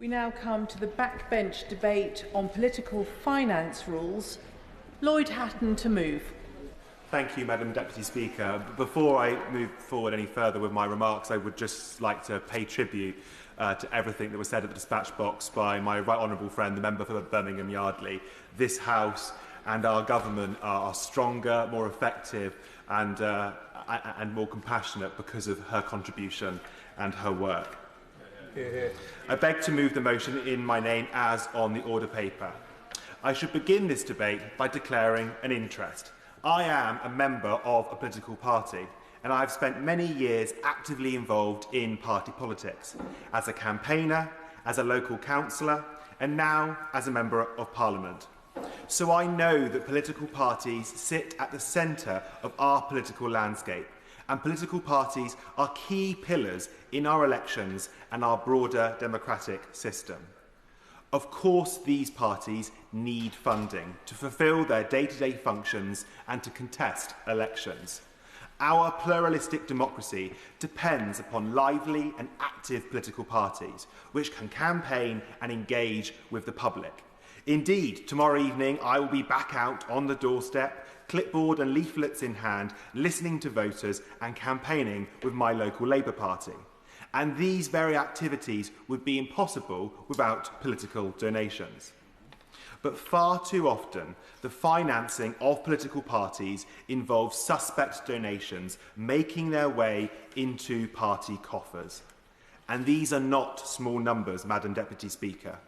We now come to the backbench debate on political finance rules. Lloyd Hatton to move. Thank you, Madam Deputy Speaker. Before I move forward any further with my remarks, I would just like to pay tribute to everything that was said at the dispatch box by my right honourable friend, the member for Birmingham Yardley. This House and our government are stronger, more effective and more compassionate because of her contribution and her work. I beg to move the motion in my name as on the order paper. I should begin this debate by declaring an interest. I am a member of a political party, and I have spent many years actively involved in party politics, as a campaigner, as a local councillor, and now as a member of Parliament. So I know that political parties sit at the centre of our political landscape, and political parties are key pillars in our elections and our broader democratic system. Of course, these parties need funding to fulfil their day-to-day functions and to contest elections. Our pluralistic democracy depends upon lively and active political parties, which can campaign and engage with the public. Indeed, tomorrow evening I will be back out on the doorstep, clipboard and leaflets in hand, listening to voters and campaigning with my local Labour Party. And these very activities would be impossible without political donations. But far too often, the financing of political parties involves suspect donations making their way into party coffers. And these are not small numbers, Madam Deputy Speaker.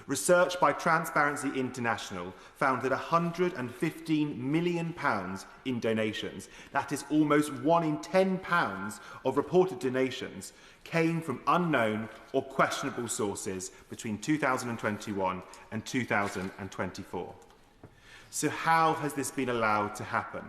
Research by Transparency International found that £115 million in donations, that is almost 1 in 10 pounds of reported donations, came from unknown or questionable sources between 2021 and 2024. So how has this been allowed to happen?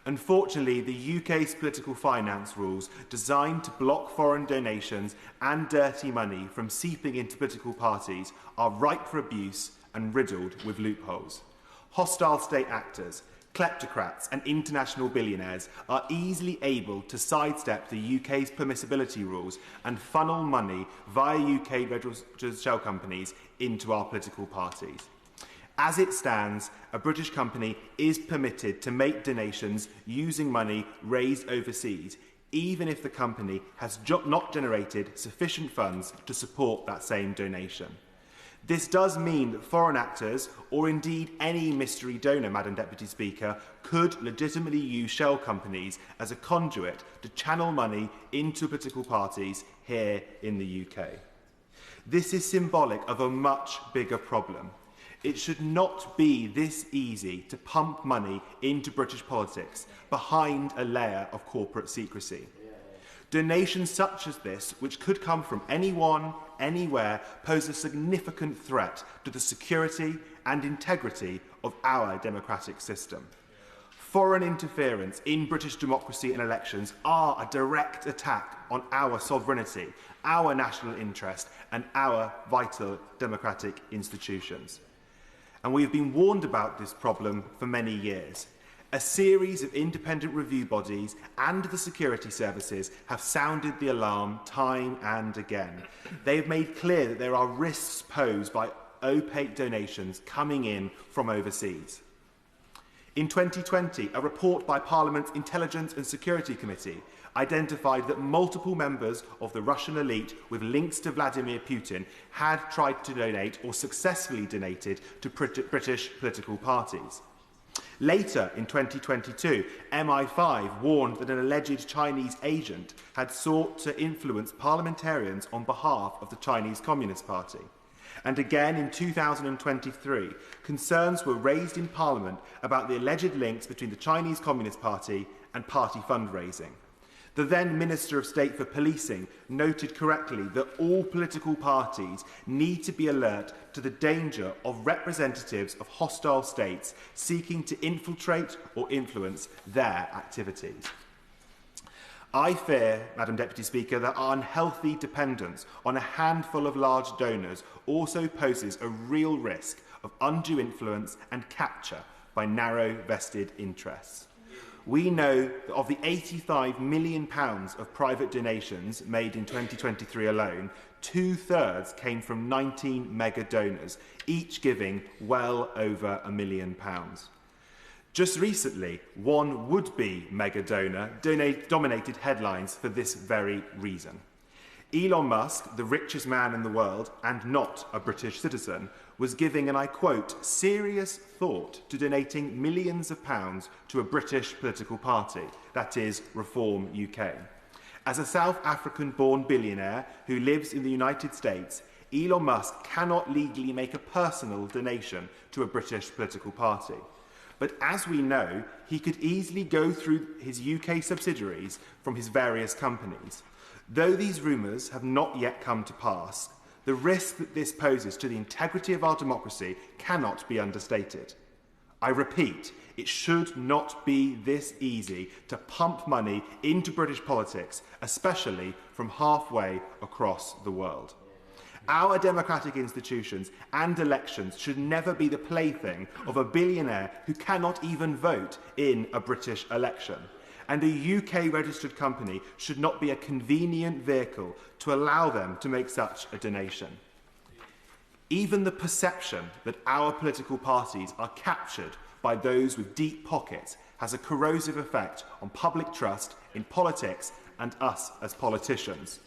Unfortunately, the UK's political finance rules, designed to block foreign donations and dirty money from seeping into political parties, are ripe for abuse and riddled with loopholes. Hostile state actors, kleptocrats and international billionaires are easily able to sidestep the UK's permissibility rules and funnel money via UK registered shell companies into our political parties. As it stands, a British company is permitted to make donations using money raised overseas, even if the company has not generated sufficient funds to support that same donation. This does mean that foreign actors, or indeed any mystery donor, Madam Deputy Speaker, could legitimately use shell companies as a conduit to channel money into political parties here in the UK. This is symbolic of a much bigger problem. It should not be this easy to pump money into British politics behind a layer of corporate secrecy. Donations such as this, which could come from anyone, anywhere, pose a significant threat to the security and integrity of our democratic system. Foreign interference in British democracy and elections are a direct attack on our sovereignty, our national interest, and our vital democratic institutions. And we have been warned about this problem for many years. A series of independent review bodies and the security services have sounded the alarm time and again. They have made clear that there are risks posed by opaque donations coming in from overseas. In 2020, a report by Parliament's Intelligence and Security Committee identified that multiple members of the Russian elite with links to Vladimir Putin had tried to donate or successfully donated to British political parties. Later, in 2022, MI5 warned that an alleged Chinese agent had sought to influence parliamentarians on behalf of the Chinese Communist Party. And again in 2023, concerns were raised in Parliament about the alleged links between the Chinese Communist Party and party fundraising. The then Minister of State for Policing noted correctly that all political parties need to be alert to the danger of representatives of hostile states seeking to infiltrate or influence their activities. I fear, Madam Deputy Speaker, that our unhealthy dependence on a handful of large donors also poses a real risk of undue influence and capture by narrow vested interests. We know that of the £85 million of private donations made in 2023 alone, 2/3 came from 19 mega donors, each giving well over £1 million. Just recently, one would-be mega donor dominated headlines for this very reason. Elon Musk, the richest man in the world and not a British citizen, was giving, and I quote, serious thought to donating millions of pounds to a British political party, that is, Reform UK. As a South African-born billionaire who lives in the United States, Elon Musk cannot legally make a personal donation to a British political party. But as we know, he could easily go through his UK subsidiaries from his various companies. Though these rumours have not yet come to pass, the risk that this poses to the integrity of our democracy cannot be understated. I repeat, it should not be this easy to pump money into British politics, especially from halfway across the world. Our democratic institutions and elections should never be the plaything of a billionaire who cannot even vote in a British election. And a UK-registered company should not be a convenient vehicle to allow them to make such a donation. Even the perception that our political parties are captured by those with deep pockets has a corrosive effect on public trust in politics and us as politicians.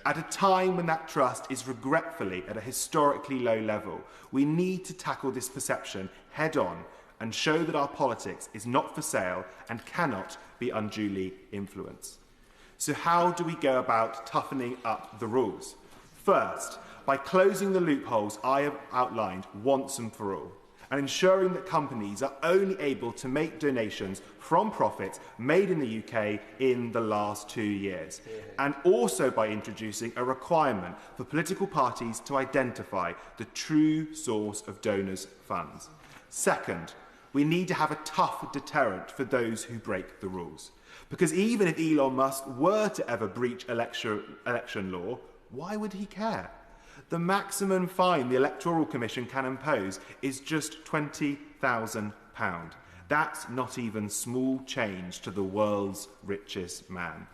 At a time when that trust is regretfully at a historically low level, we need to tackle this perception head-on and show that our politics is not for sale and cannot be unduly influenced. So how do we go about toughening up the rules? First, by closing the loopholes I have outlined once and for all, and ensuring that companies are only able to make donations from profits made in the UK in the last 2 years, and also by introducing a requirement for political parties to identify the true source of donors' funds. Second, we need to have a tough deterrent for those who break the rules. Because even if Elon Musk were to ever breach election law, why would he care? The maximum fine the Electoral Commission can impose is just £20,000. That's not even small change to the world's richest man.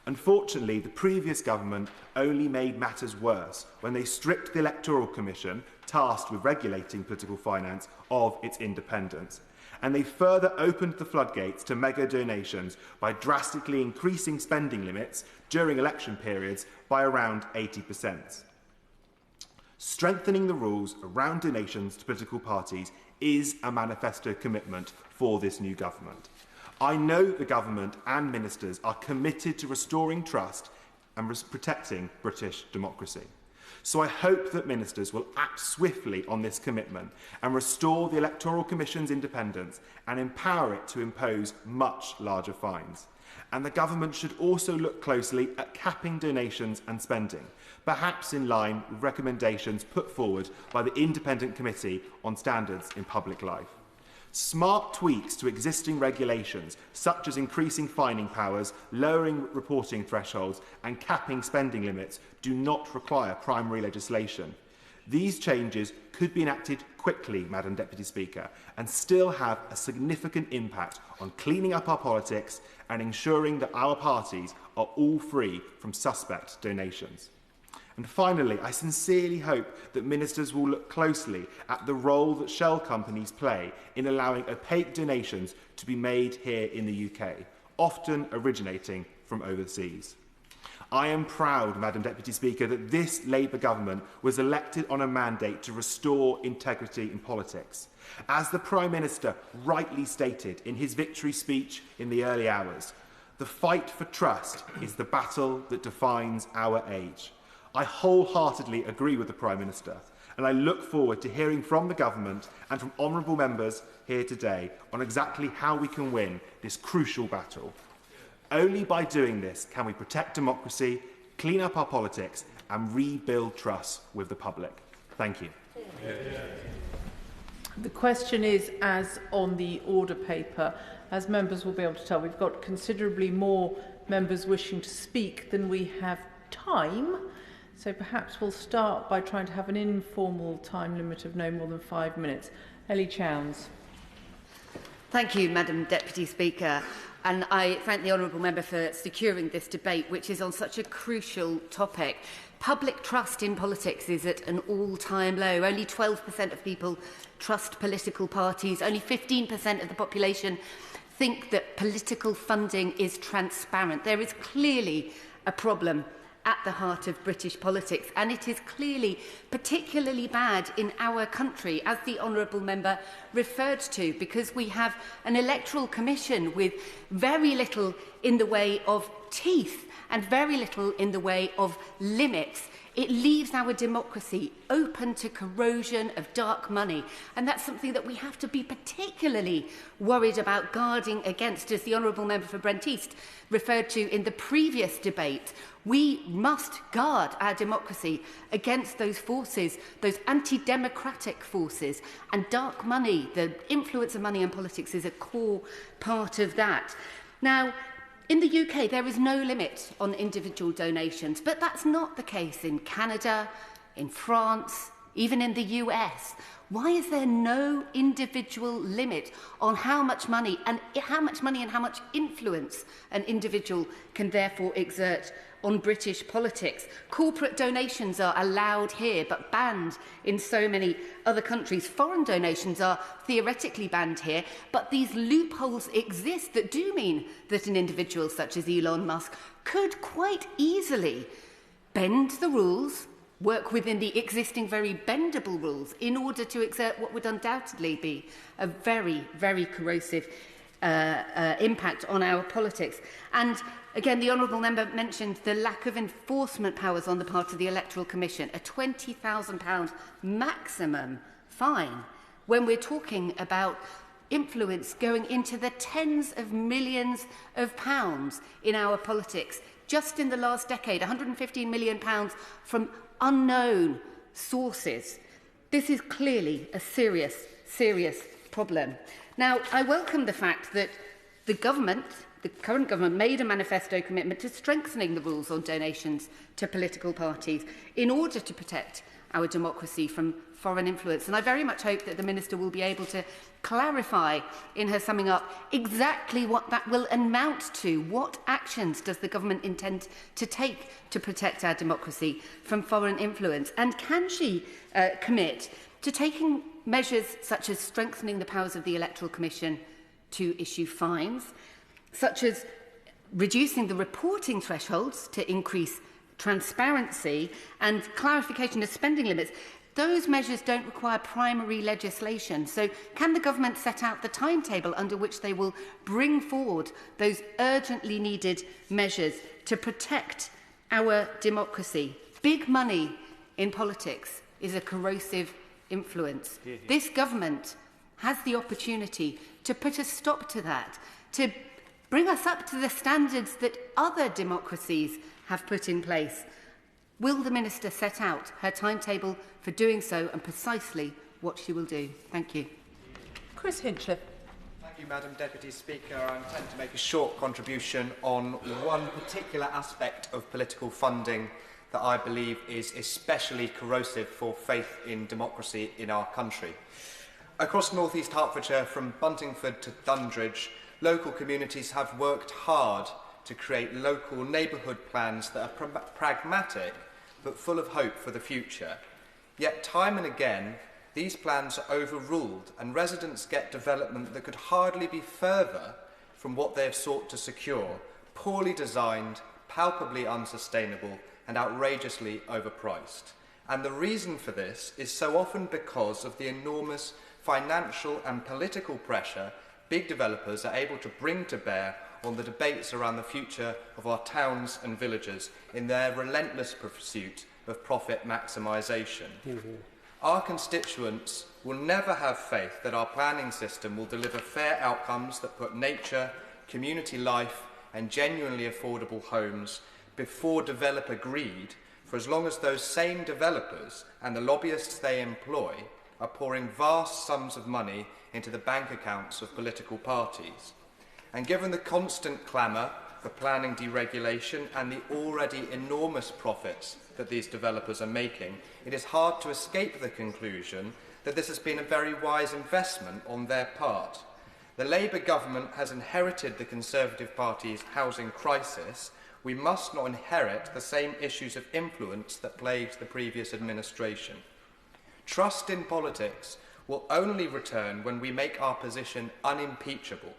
Unfortunately, the previous government only made matters worse when they stripped the Electoral Commission, tasked with regulating political finance, of its independence. And they further opened the floodgates to mega donations by drastically increasing spending limits during election periods by around 80%. Strengthening the rules around donations to political parties is a manifesto commitment for this new government. I know the government and ministers are committed to restoring trust and protecting British democracy. So I hope that ministers will act swiftly on this commitment and restore the Electoral Commission's independence and empower it to impose much larger fines. And the government should also look closely at capping donations and spending, perhaps in line with recommendations put forward by the Independent Committee on Standards in Public Life. Smart tweaks to existing regulations, such as increasing fining powers, lowering reporting thresholds and capping spending limits, do not require primary legislation. These changes could be enacted quickly, Madam Deputy Speaker, and still have a significant impact on cleaning up our politics and ensuring that our parties are all free from suspect donations. And finally, I sincerely hope that ministers will look closely at the role that shell companies play in allowing opaque donations to be made here in the UK, often originating from overseas. I am proud, Madam Deputy Speaker, that this Labour government was elected on a mandate to restore integrity in politics. As the Prime Minister rightly stated in his victory speech in the early hours, the fight for trust is the battle that defines our age. I wholeheartedly agree with the Prime Minister, and I look forward to hearing from the government and from honourable members here today on exactly how we can win this crucial battle. Only by doing this can we protect democracy, clean up our politics and rebuild trust with the public. Thank you. The question is, as on the order paper, as members will be able to tell, we've got considerably more members wishing to speak than we have time. So perhaps we'll start by trying to have an informal time limit of no more than 5 minutes. Ellie Chowns. Thank you, Madam Deputy Speaker. And I thank the honourable member for securing this debate, which is on such a crucial topic. Public trust in politics is at an all-time low. Only 12% of people trust political parties. Only 15% of the population think that political funding is transparent. There is clearly a problem at the heart of British politics, and it is clearly particularly bad in our country, as the honourable member referred to, because we have an electoral commission with very little in the way of teeth and very little in the way of limits. It leaves our democracy open to corrosion of dark money, and that's something that we have to be particularly worried about guarding against. As the Honourable Member for Brent East referred to in the previous debate, we must guard our democracy against those forces, those anti-democratic forces, and dark money, the influence of money in politics, is a core part of that. Now, in the UK, there is no limit on individual donations, but that's not the case in Canada, in France, even in the US. Why is there no individual limit on how much money and how much influence an individual can therefore exert on British politics? Corporate donations are allowed here but banned in so many other countries. Foreign donations are theoretically banned here, but these loopholes exist that do mean that an individual such as Elon Musk could quite easily bend the rules, work within the existing very bendable rules in order to exert what would undoubtedly be a very, very corrosive impact on our politics. And again, the honourable member mentioned the lack of enforcement powers on the part of the Electoral Commission, a £20,000 maximum fine, when we're talking about influence going into the tens of millions of pounds in our politics. Just in the last decade, £115 million from unknown sources. This is clearly a serious, serious problem. Now, I welcome the fact that the current government, made a manifesto commitment to strengthening the rules on donations to political parties in order to protect our democracy from foreign influence. And I very much hope that the Minister will be able to clarify in her summing up exactly what that will amount to. What actions does the government intend to take to protect our democracy from foreign influence? And can she commit to taking measures such as strengthening the powers of the Electoral Commission to issue fines, such as reducing the reporting thresholds to increase transparency and clarification of spending limits? Those measures don't require primary legislation. So can the government set out the timetable under which they will bring forward those urgently needed measures to protect our democracy? Big money in politics is a corrosive influence. This government has the opportunity to put a stop to that, to bring us up to the standards that other democracies have put in place. Will the Minister set out her timetable for doing so and precisely what she will do? Thank you. Chris Hinchliff. Thank you, Madam Deputy Speaker. I intend to make a short contribution on one particular aspect of political funding that I believe is especially corrosive for faith in democracy in our country. Across North East Hertfordshire, from Buntingford to Dundridge, local communities have worked hard to create local neighbourhood plans that are pragmatic but full of hope for the future. Yet time and again, these plans are overruled and residents get development that could hardly be further from what they have sought to secure, poorly designed, palpably unsustainable and outrageously overpriced. And the reason for this is so often because of the enormous financial and political pressure big developers are able to bring to bear on the debates around the future of our towns and villages in their relentless pursuit of profit maximisation. Our constituents will never have faith that our planning system will deliver fair outcomes that put nature, community life and genuinely affordable homes before developer greed, for as long as those same developers and the lobbyists they employ are pouring vast sums of money into the bank accounts of political parties. And given the constant clamour for planning deregulation and the already enormous profits that these developers are making, it is hard to escape the conclusion that this has been a very wise investment on their part. The Labour government has inherited the Conservative Party's housing crisis. We must not inherit the same issues of influence that plagued the previous administration. Trust in politics will only return when we make our position unimpeachable,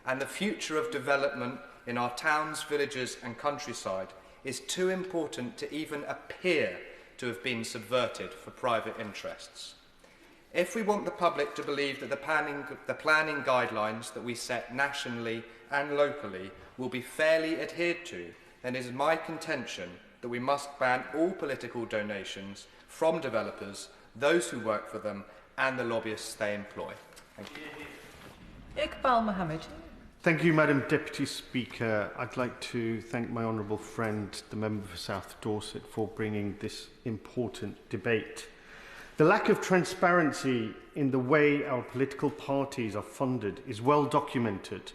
and the future of development in our towns, villages and countryside is too important to even appear to have been subverted for private interests. If we want the public to believe that the planning guidelines that we set nationally and locally will be fairly adhered to, then it is my contention that we must ban all political donations from developers, those who work for them and the lobbyists they employ. Thank you. Iqbal Mohamed. Thank you, Madam Deputy Speaker. I'd like to thank my honourable friend, the member for South Dorset, for bringing this important debate. The lack of transparency in the way our political parties are funded is well documented,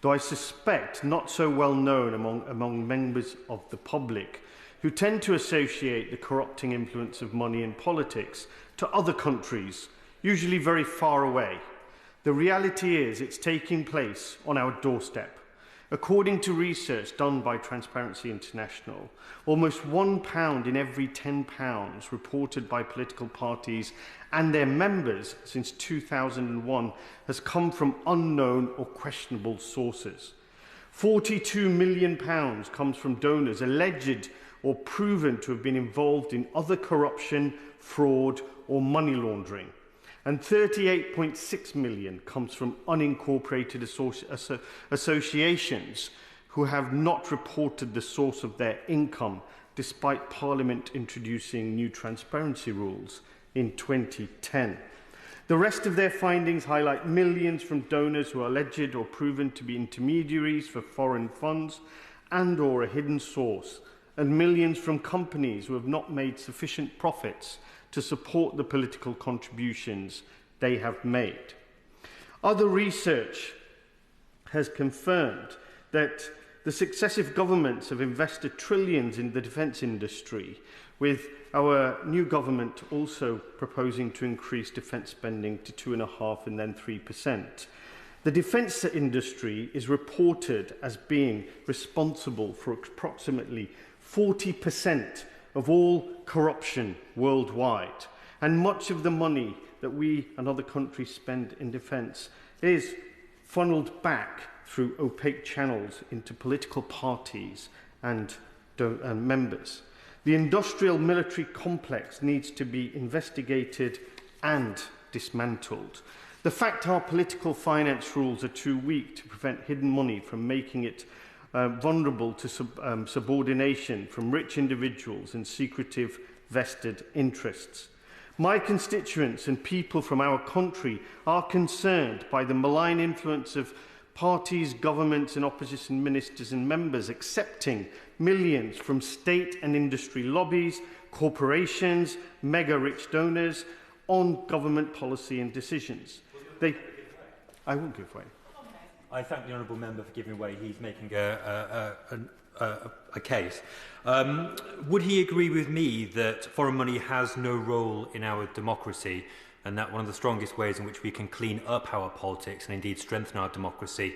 though I suspect not so well known among members of the public, who tend to associate the corrupting influence of money in politics to other countries, usually very far away. The reality is it's taking place on our doorstep. According to research done by Transparency International, almost £1 in every £10 reported by political parties and their members since 2001 has come from unknown or questionable sources. £42 million comes from donors alleged or proven to have been involved in other corruption, fraud or money laundering. And 38.6 million comes from unincorporated associations who have not reported the source of their income, despite Parliament introducing new transparency rules in 2010. The rest of their findings highlight millions from donors who are alleged or proven to be intermediaries for foreign funds and or a hidden source, and millions from companies who have not made sufficient profits to support the political contributions they have made. Other research has confirmed that the successive governments have invested trillions in the defence industry, with our new government also proposing to increase defence spending to 2.5% and then 3%. The defence industry is reported as being responsible for approximately 40% of all corruption worldwide, and much of the money that we and other countries spend in defence is funneled back through opaque channels into political parties and members. The industrial military complex needs to be investigated and dismantled. The fact our political finance rules are too weak to prevent hidden money from making it vulnerable to subordination from rich individuals and secretive vested interests. My constituents and people from our country are concerned by the malign influence of parties, governments and opposition ministers and members accepting millions from state and industry lobbies, corporations, mega-rich donors on government policy and decisions. I won't give way. I thank the honourable member for giving way. He's making a case. Would he agree with me that foreign money has no role in our democracy, and that one of the strongest ways in which we can clean up our politics and indeed strengthen our democracy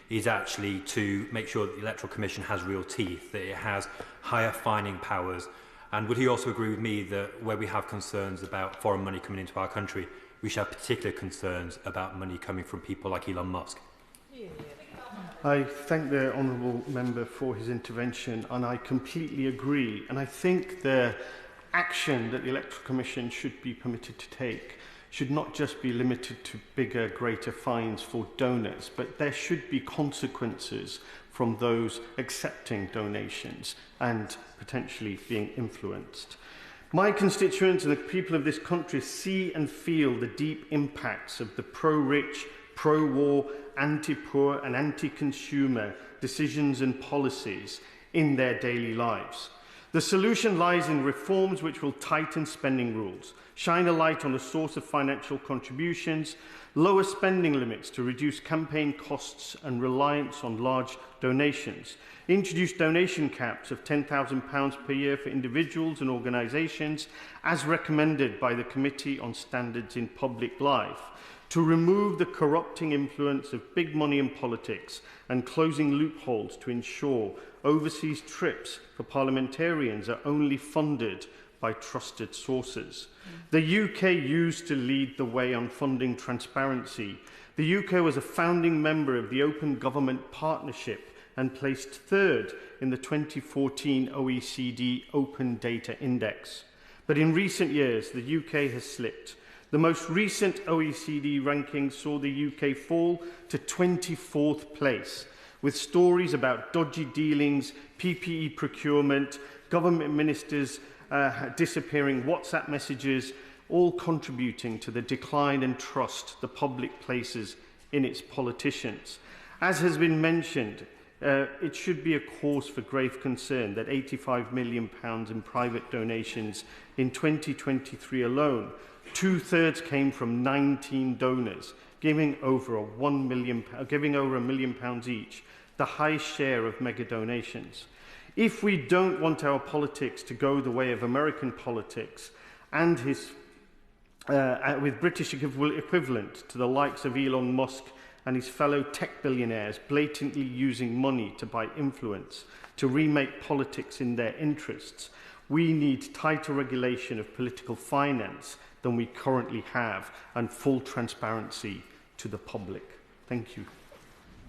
is actually to make sure that the Electoral Commission has real teeth, that it has higher fining powers? And would he also agree with me that where we have concerns about foreign money coming into our country, we should have particular concerns about money coming from people like Elon Musk? I thank the honourable member for his intervention, and I completely agree. And I think the action that the Electoral Commission should be permitted to take should not just be limited to bigger, greater fines for donors, but there should be consequences from those accepting donations and potentially being influenced. My constituents and the people of this country see and feel the deep impacts of the pro-rich, pro-war, anti-poor and anti-consumer decisions and policies in their daily lives. The solution lies in reforms which will tighten spending rules, shine a light on the source of financial contributions, lower spending limits to reduce campaign costs and reliance on large donations, introduce donation caps of £10,000 per year for individuals and organisations, as recommended by the Committee on Standards in Public Life, to remove the corrupting influence of big money in politics and closing loopholes to ensure overseas trips for parliamentarians are only funded by trusted sources. The UK used to lead the way on funding transparency. The UK was a founding member of the Open Government Partnership and placed third in the 2014 OECD Open Data Index. But in recent years, the UK has slipped. The most recent OECD ranking saw the UK fall to 24th place, with stories about dodgy dealings, PPE procurement, government ministers disappearing WhatsApp messages, all contributing to the decline in trust the public places in its politicians. As has been mentioned, it should be a cause for grave concern that £85 million in private donations in 2023 alone, two-thirds came from 19 donors, giving over £1 million each, the highest share of mega donations. If we don't want our politics to go the way of American politics and with British equivalent to the likes of Elon Musk and his fellow tech billionaires blatantly using money to buy influence to remake politics in their interests, we need tighter regulation of political finance than we currently have and full transparency to the public. Thank you.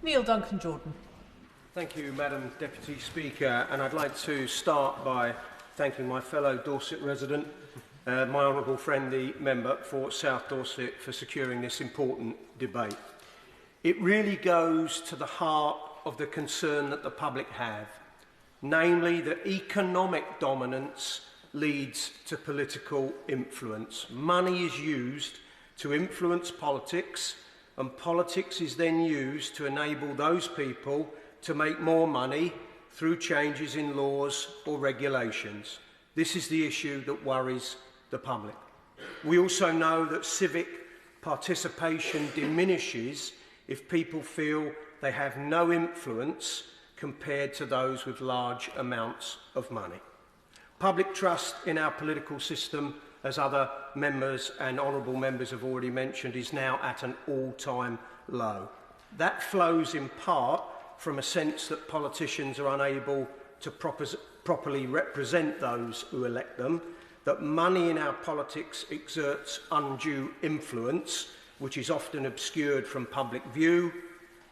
Neil Duncan-Jordan. Thank you, Madam Deputy Speaker, and I'd like to start by thanking my fellow Dorset resident, my honourable friend, the member for South Dorset, for securing this important debate. It really goes to the heart of the concern that the public have, namely that economic dominance leads to political influence. Money is used to influence politics, and politics is then used to enable those people to make more money through changes in laws or regulations. This is the issue that worries the public. We also know that civic participation diminishes if people feel they have no influence compared to those with large amounts of money. Public trust in our political system, as other members and honourable members have already mentioned, is now at an all-time low. That flows in part from a sense that politicians are unable to properly represent those who elect them, that money in our politics exerts undue influence, which is often obscured from public view,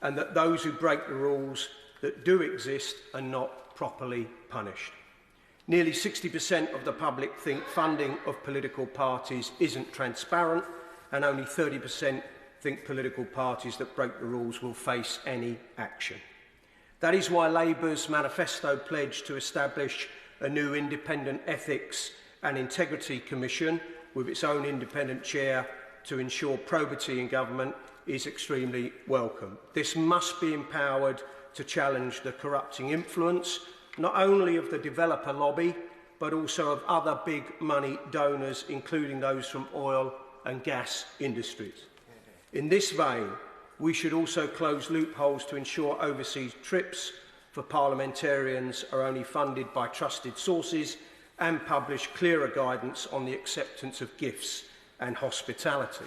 and that those who break the rules that do exist are not properly punished. Nearly 60% of the public think funding of political parties isn't transparent, and only 30% think political parties that break the rules will face any action. That is why Labour's manifesto pledged to establish a new independent ethics and integrity commission with its own independent chair to ensure probity in government is extremely welcome. This must be empowered to challenge the corrupting influence, not only of the developer lobby, but also of other big money donors, including those from oil and gas industries. In this vein, we should also close loopholes to ensure overseas trips for parliamentarians are only funded by trusted sources and publish clearer guidance on the acceptance of gifts and hospitality.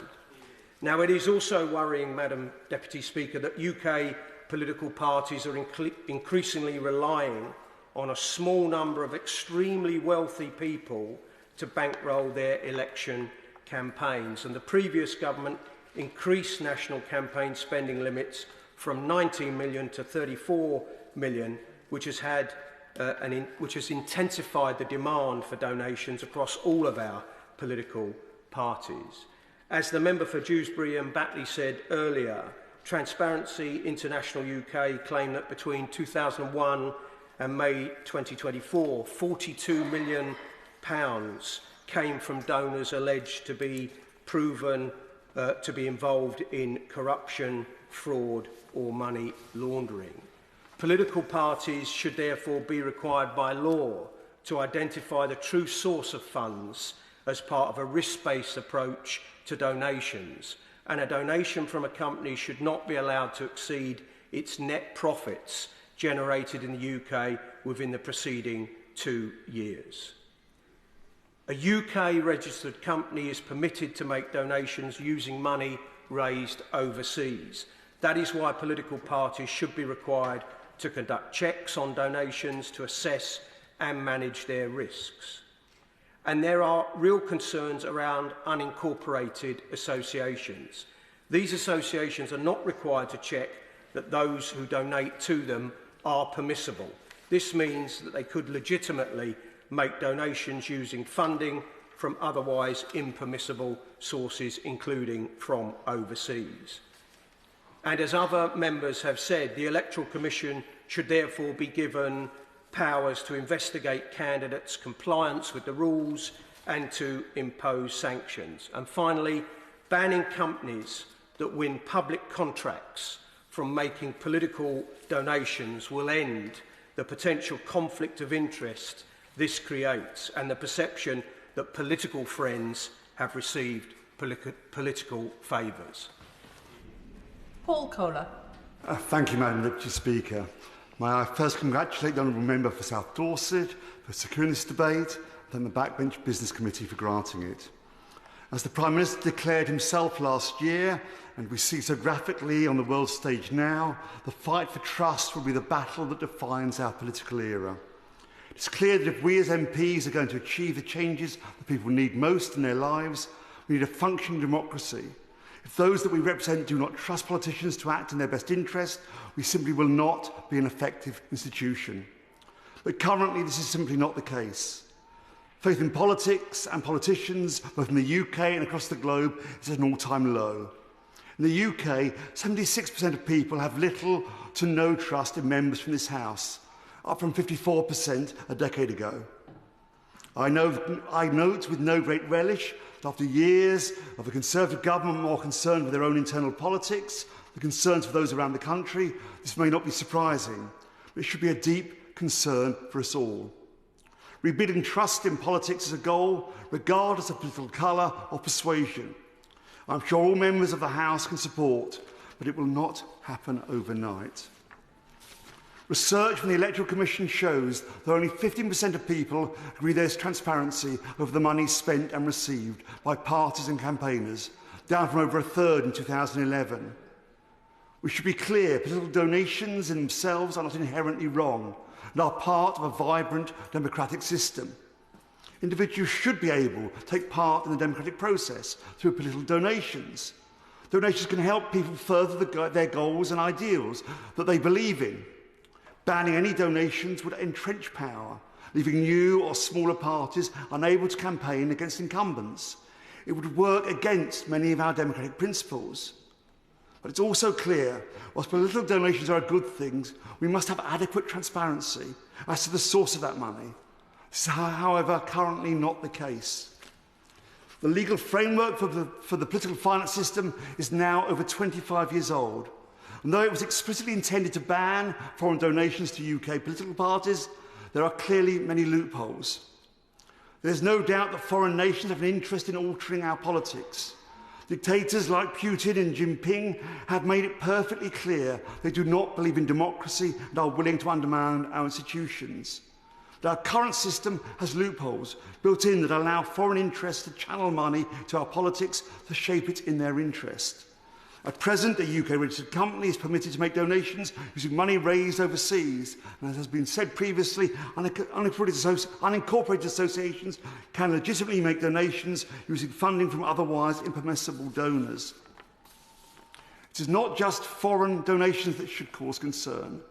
Now, it is also worrying, Madam Deputy Speaker, that UK political parties are increasingly relying on a small number of extremely wealthy people to bankroll their election campaigns. And the previous government increased national campaign spending limits from 19 million to 34 million, which has intensified the demand for donations across all of our political parties. As the member for Dewsbury and Batley said earlier, Transparency International UK claimed that between 2001 and May 2024, £42 million came from donors alleged to be proven to be involved in corruption, fraud or money laundering. Political parties should therefore be required by law to identify the true source of funds as part of a risk-based approach to donations, and a donation from a company should not be allowed to exceed its net profits generated in the UK within the preceding 2 years. A UK registered company is permitted to make donations using money raised overseas. That is why political parties should be required to conduct checks on donations to assess and manage their risks. And there are real concerns around unincorporated associations. These associations are not required to check that those who donate to them are permissible. This means that they could legitimately make donations using funding from otherwise impermissible sources, including from overseas. And as other members have said, the Electoral Commission should therefore be given powers to investigate candidates' compliance with the rules and to impose sanctions. And finally, banning companies that win public contracts from making political donations will end the potential conflict of interest this creates and the perception that political friends have received political favours. Paul Kohler. Thank you, Madam Deputy Speaker. May I first congratulate the Honourable Member for South Dorset for securing this debate, and the Backbench Business Committee for granting it. As the Prime Minister declared himself last year, and we see so graphically on the world stage now, the fight for trust will be the battle that defines our political era. It's clear that if we as MPs are going to achieve the changes that people need most in their lives, we need a functioning democracy. If those that we represent do not trust politicians to act in their best interest, we simply will not be an effective institution. But currently, this is simply not the case. Faith in politics and politicians, both in the UK and across the globe, is at an all-time low. In the UK, 76% of people have little to no trust in members from this House, up from 54% a decade ago. I note with no great relish that after years of a Conservative government more concerned with their own internal politics, the concerns for those around the country, this may not be surprising, but it should be a deep concern for us all. Rebuilding trust in politics is a goal, regardless of political colour or persuasion. I'm sure all members of the House can support, but it will not happen overnight. Research from the Electoral Commission shows that only 15% of people agree there's transparency over the money spent and received by parties and campaigners, down from over a third in 2011. We should be clear, political donations in themselves are not inherently wrong and are part of a vibrant democratic system. Individuals should be able to take part in the democratic process through political donations. Donations can help people further their goals and ideals that they believe in. Banning any donations would entrench power, leaving new or smaller parties unable to campaign against incumbents. It would work against many of our democratic principles. But it's also clear, whilst political donations are a good thing, we must have adequate transparency as to the source of that money. This is, however, currently not the case. The legal framework for the political finance system is now over 25 years old. And though it was explicitly intended to ban foreign donations to UK political parties, there are clearly many loopholes. There's no doubt that foreign nations have an interest in altering our politics. Dictators like Putin and Jinping have made it perfectly clear they do not believe in democracy and are willing to undermine our institutions. But our current system has loopholes built in that allow foreign interests to channel money to our politics to shape it in their interest. At present, a UK-registered company is permitted to make donations using money raised overseas. And as has been said previously, unincorporated associations can legitimately make donations using funding from otherwise impermissible donors. It is not just foreign donations that should cause concern.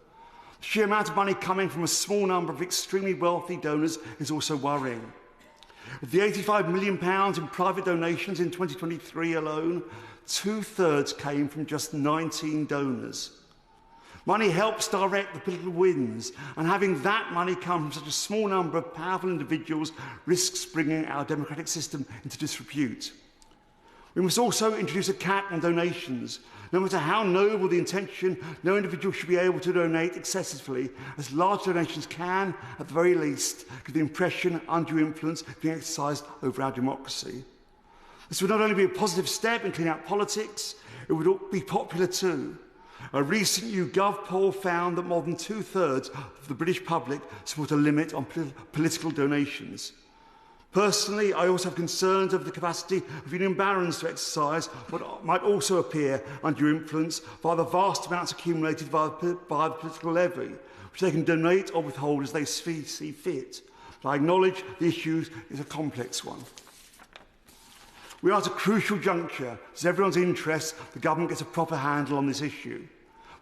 The sheer amount of money coming from a small number of extremely wealthy donors is also worrying. Of the £85 million in private donations in 2023 alone, 2/3 came from just 19 donors. Money helps direct the political winds, and having that money come from such a small number of powerful individuals risks bringing our democratic system into disrepute. We must also introduce a cap on donations. No matter how noble the intention, no individual should be able to donate excessively, as large donations can, at the very least, give the impression undue influence being exercised over our democracy. This would not only be a positive step in cleaning out politics, it would be popular too. A recent YouGov poll found that more than 2/3 of the British public support a limit on political donations. Personally, I also have concerns over the capacity of union barons to exercise what might also appear undue influence via the vast amounts accumulated via the political levy, which they can donate or withhold as they see fit. But I acknowledge the issue is a complex one. We are at a crucial juncture. It's in everyone's interest the government gets a proper handle on this issue.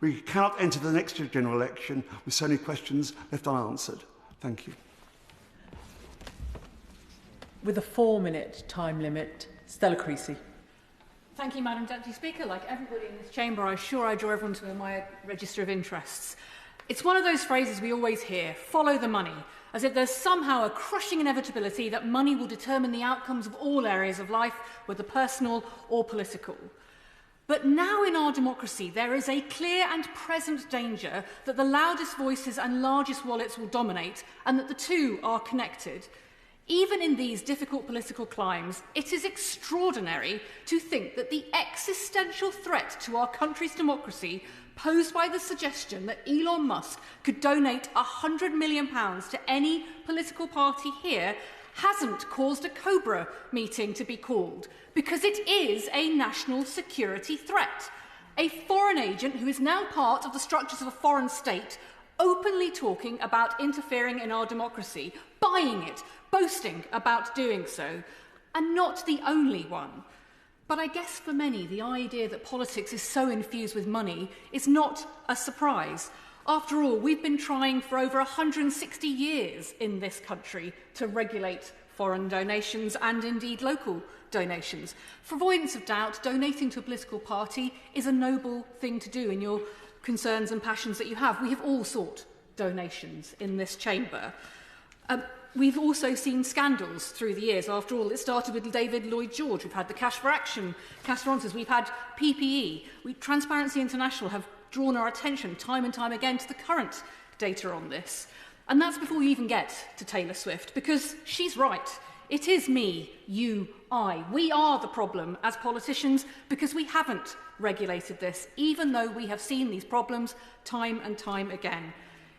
We cannot enter the next general election with so many questions left unanswered. Thank you. With a 4-minute time limit, Stella Creasy. Thank you, Madam Deputy Speaker. Like everybody in this chamber, I'm sure I draw everyone to my register of interests. It's one of those phrases we always hear, follow the money, as if there's somehow a crushing inevitability that money will determine the outcomes of all areas of life, whether personal or political. But now in our democracy, there is a clear and present danger that the loudest voices and largest wallets will dominate, and that the two are connected. Even in these difficult political climes, it is extraordinary to think that the existential threat to our country's democracy posed by the suggestion that Elon Musk could donate £100 million to any political party here hasn't caused a Cobra meeting to be called, because it is a national security threat. A foreign agent who is now part of the structures of a foreign state openly talking about interfering in our democracy, buying it, boasting about doing so, and not the only one. But I guess for many, the idea that politics is so infused with money is not a surprise. After all, we've been trying for over 160 years in this country to regulate foreign donations and indeed local donations. For avoidance of doubt, donating to a political party is a noble thing to do in your concerns and passions that you have. We have all sought donations in this chamber. We've also seen scandals through the years. After all, it started with David Lloyd George. We've had the Cash for Action, Cash for Answers. We've had PPE. Transparency International have drawn our attention time and time again to the current data on this. And that's before you even get to Taylor Swift, because she's right. It is me, you, I. We are the problem as politicians because we haven't regulated this, even though we have seen these problems time and time again.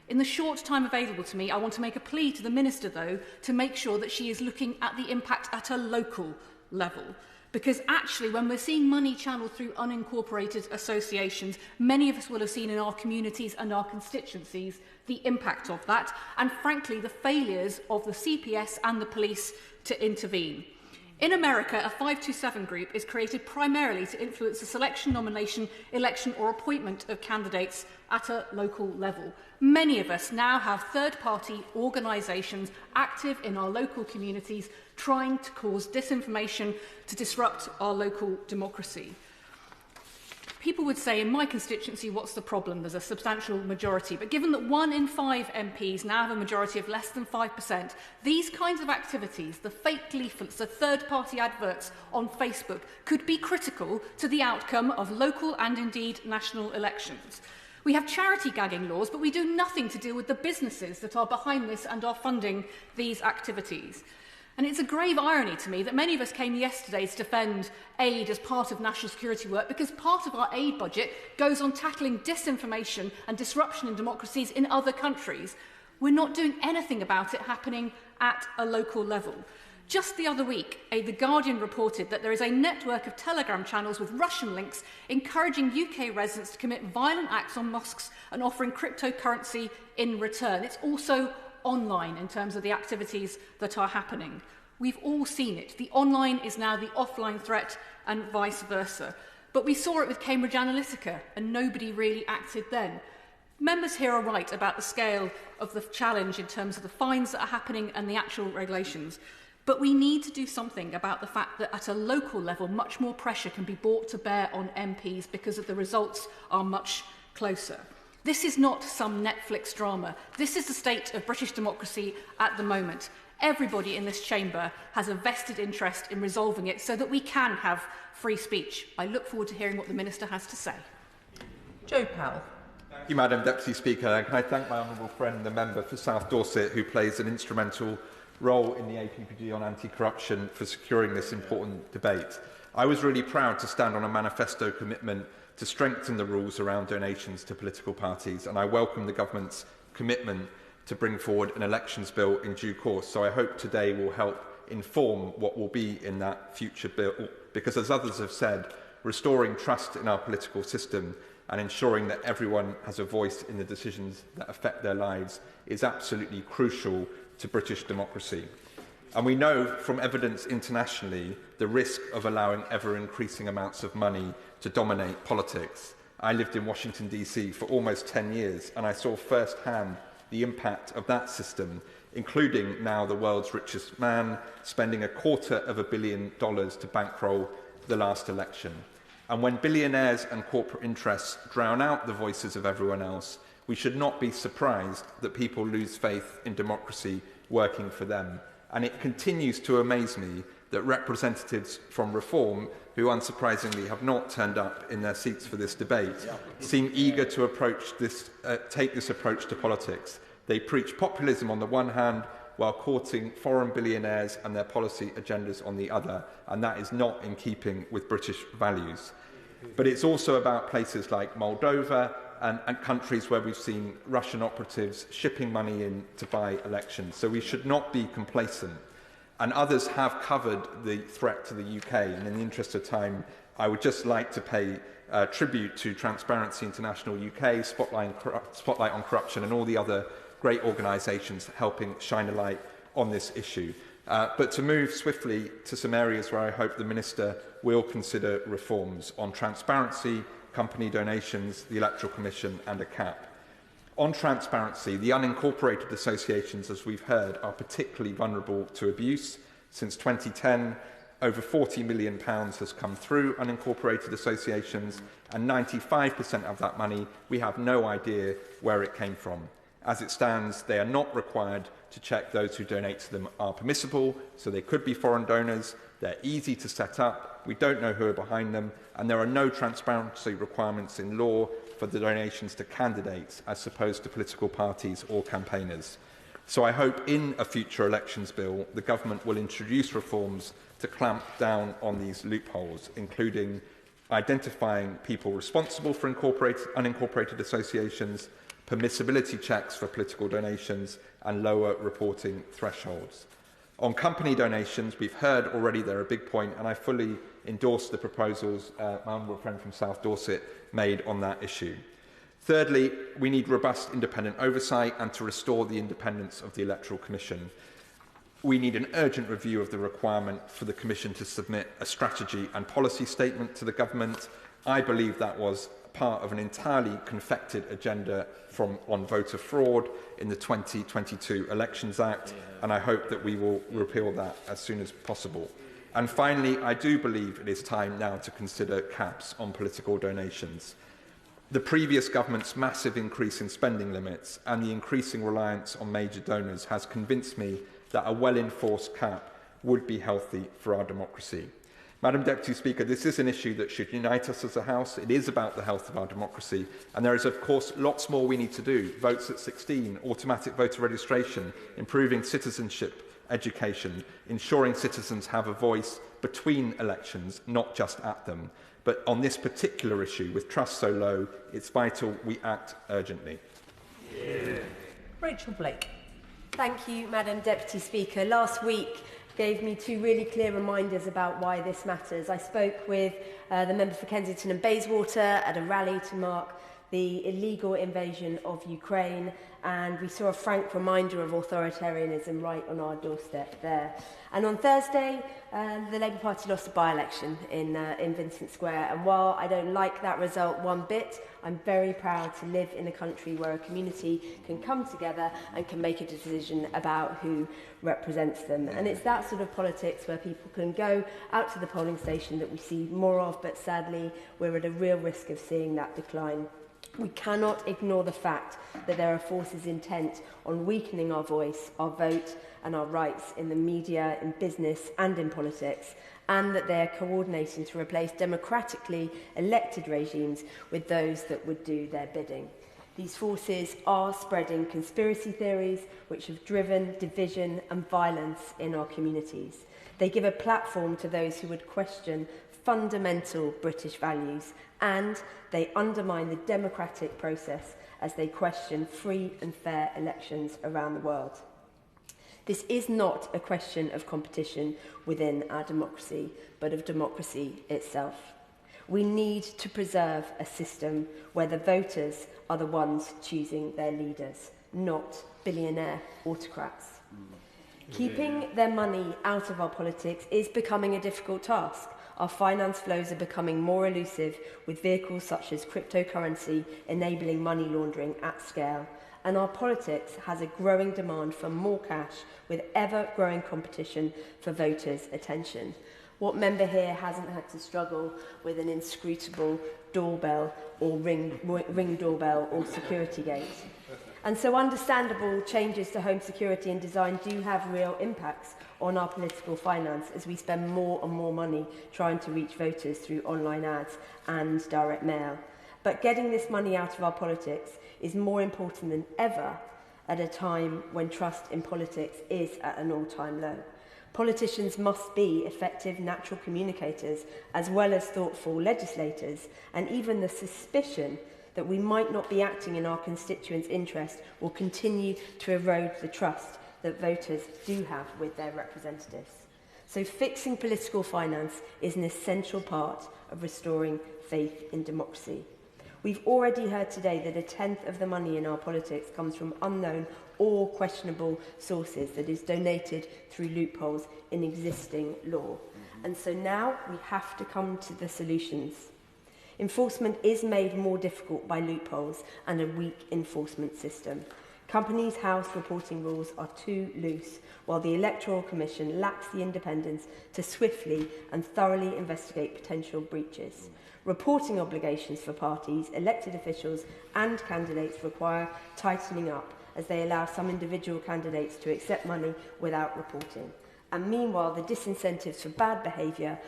In the short time available to me, I want to make a plea to the Minister, though, to make sure that she is looking at the impact at a local level. Because actually, when we're seeing money channeled through unincorporated associations, many of us will have seen in our communities and our constituencies the impact of that, and frankly, the failures of the CPS and the police to intervene. In America, a 527 group is created primarily to influence the selection, nomination, election or appointment of candidates at a local level. Many of us now have third-party organisations active in our local communities trying to cause disinformation to disrupt our local democracy. People would say, in my constituency, what's the problem? There's a substantial majority. But given that 1 in 5 MPs now have a majority of less than 5%, these kinds of activities, the fake leaflets, the third-party adverts on Facebook, could be critical to the outcome of local and indeed national elections. We have charity gagging laws, but we do nothing to deal with the businesses that are behind this and are funding these activities. And it's a grave irony to me that many of us came yesterday to defend aid as part of national security work, because part of our aid budget goes on tackling disinformation and disruption in democracies in other countries. We're not doing anything about it happening at a local level. Just the other week, The Guardian reported that there is a network of Telegram channels with Russian links encouraging UK residents to commit violent acts on mosques and offering cryptocurrency in return. It's also online in terms of the activities that are happening. We've all seen it. The online is now the offline threat and vice versa. But we saw it with Cambridge Analytica and nobody really acted then. Members here are right about the scale of the challenge in terms of the fines that are happening and the actual regulations. But we need to do something about the fact that at a local level, much more pressure can be brought to bear on MPs because the results are much closer. This is not some Netflix drama. This is the state of British democracy at the moment. Everybody in this chamber has a vested interest in resolving it so that we can have free speech. I look forward to hearing what the Minister has to say. Joe Powell. Thank you, Madam Deputy Speaker. Can I thank my honourable friend, the member for South Dorset, who plays an instrumental role in the APPG on anti-corruption for securing this important debate. I was really proud to stand on a manifesto commitment to strengthen the rules around donations to political parties, and I welcome the government's commitment to bring forward an elections bill in due course. So I hope today will help inform what will be in that future bill, because as others have said, restoring trust in our political system and ensuring that everyone has a voice in the decisions that affect their lives is absolutely crucial to British democracy. And we know from evidence internationally the risk of allowing ever-increasing amounts of money to dominate politics. I lived in Washington, D.C. for almost 10 years, and I saw firsthand the impact of that system, including now the world's richest man spending $250 million to bankroll the last election. And when billionaires and corporate interests drown out the voices of everyone else, we should not be surprised that people lose faith in democracy working for them. And it continues to amaze me that representatives from Reform, who unsurprisingly have not turned up in their seats for this debate, seem eager to take this approach to politics. They preach populism on the one hand, while courting foreign billionaires and their policy agendas on the other, and that is not in keeping with British values. But it's also about places like Moldova and countries where we've seen Russian operatives shipping money in to buy elections. So we should not be complacent. And others have covered the threat to the UK, and in the interest of time, I would just like to pay tribute to Transparency International UK, Spotlight on Corruption, and all the other great organisations helping shine a light on this issue. But to move swiftly to some areas where I hope the Minister will consider reforms on transparency, company donations, the Electoral Commission and a cap. On transparency, the unincorporated associations, as we've heard, are particularly vulnerable to abuse. Since 2010, over £40 million has come through unincorporated associations, and 95% of that money, we have no idea where it came from. As it stands, they are not required to check those who donate to them are permissible, so they could be foreign donors. They're easy to set up. We don't know who are behind them, and there are no transparency requirements in law for the donations to candidates as opposed to political parties or campaigners. So I hope in a future elections bill, the government will introduce reforms to clamp down on these loopholes, including identifying people responsible for unincorporated associations, permissibility checks for political donations, and lower reporting thresholds. On company donations, we've heard already they're a big point, and I fully endorse the proposals my honourable friend from South Dorset made on that issue. Thirdly, we need robust independent oversight and to restore the independence of the Electoral Commission. We need an urgent review of the requirement for the Commission to submit a strategy and policy statement to the government. I believe that was part of an entirely confected agenda on voter fraud in the 2022 Elections Act, and I hope that we will repeal that as soon as possible. And finally, I do believe it is time now to consider caps on political donations. The previous government's massive increase in spending limits and the increasing reliance on major donors has convinced me that a well-enforced cap would be healthy for our democracy. Madam Deputy Speaker, this is an issue that should unite us as a House. It is about the health of our democracy, and there is, of course, lots more we need to do. Votes at 16, automatic voter registration, improving citizenship education, ensuring citizens have a voice between elections, not just at them. But on this particular issue, with trust so low, it's vital we act urgently. Rachel Blake. Thank you, Madam Deputy Speaker. Last week gave me two really clear reminders about why this matters. I spoke with the member for Kensington and Bayswater at a rally to mark the illegal invasion of Ukraine, and we saw a frank reminder of authoritarianism right on our doorstep there. And on Thursday, the Labour Party lost a by-election in Vincent Square, and while I don't like that result one bit, I'm very proud to live in a country where a community can come together and can make a decision about who represents them. And it's that sort of politics where people can go out to the polling station that we see more of, but sadly we're at a real risk of seeing that decline. We cannot ignore the fact that there are forces intent on weakening our voice, our vote and our rights in the media, in business and in politics, and that they are coordinating to replace democratically elected regimes with those that would do their bidding. These forces are spreading conspiracy theories which have driven division and violence in our communities. They give a platform to those who would question fundamental British values, and they undermine the democratic process as they question free and fair elections around the world. This is not a question of competition within our democracy, but of democracy itself. We need to preserve a system where the voters are the ones choosing their leaders, not billionaire autocrats. Keeping their money out of our politics is becoming a difficult task. Our finance flows are becoming more elusive, with vehicles such as cryptocurrency enabling money laundering at scale. And our politics has a growing demand for more cash, with ever-growing competition for voters' attention. What member here hasn't had to struggle with an inscrutable doorbell or ring doorbell or security gate? And so understandable changes to home security and design do have real impacts on our political finance as we spend more and more money trying to reach voters through online ads and direct mail. But getting this money out of our politics is more important than ever at a time when trust in politics is at an all-time low. Politicians must be effective natural communicators as well as thoughtful legislators, and even the suspicion that we might not be acting in our constituents' interest will continue to erode the trust that voters do have with their representatives. So fixing political finance is an essential part of restoring faith in democracy. We've already heard today that a tenth of the money in our politics comes from unknown or questionable sources that is donated through loopholes in existing law. And so now we have to come to the solutions. Enforcement is made more difficult by loopholes and a weak enforcement system. Companies' house reporting rules are too loose, while the Electoral Commission lacks the independence to swiftly and thoroughly investigate potential breaches. Reporting obligations for parties, elected officials and candidates require tightening up, as they allow some individual candidates to accept money without reporting. And meanwhile, the disincentives for bad behaviour,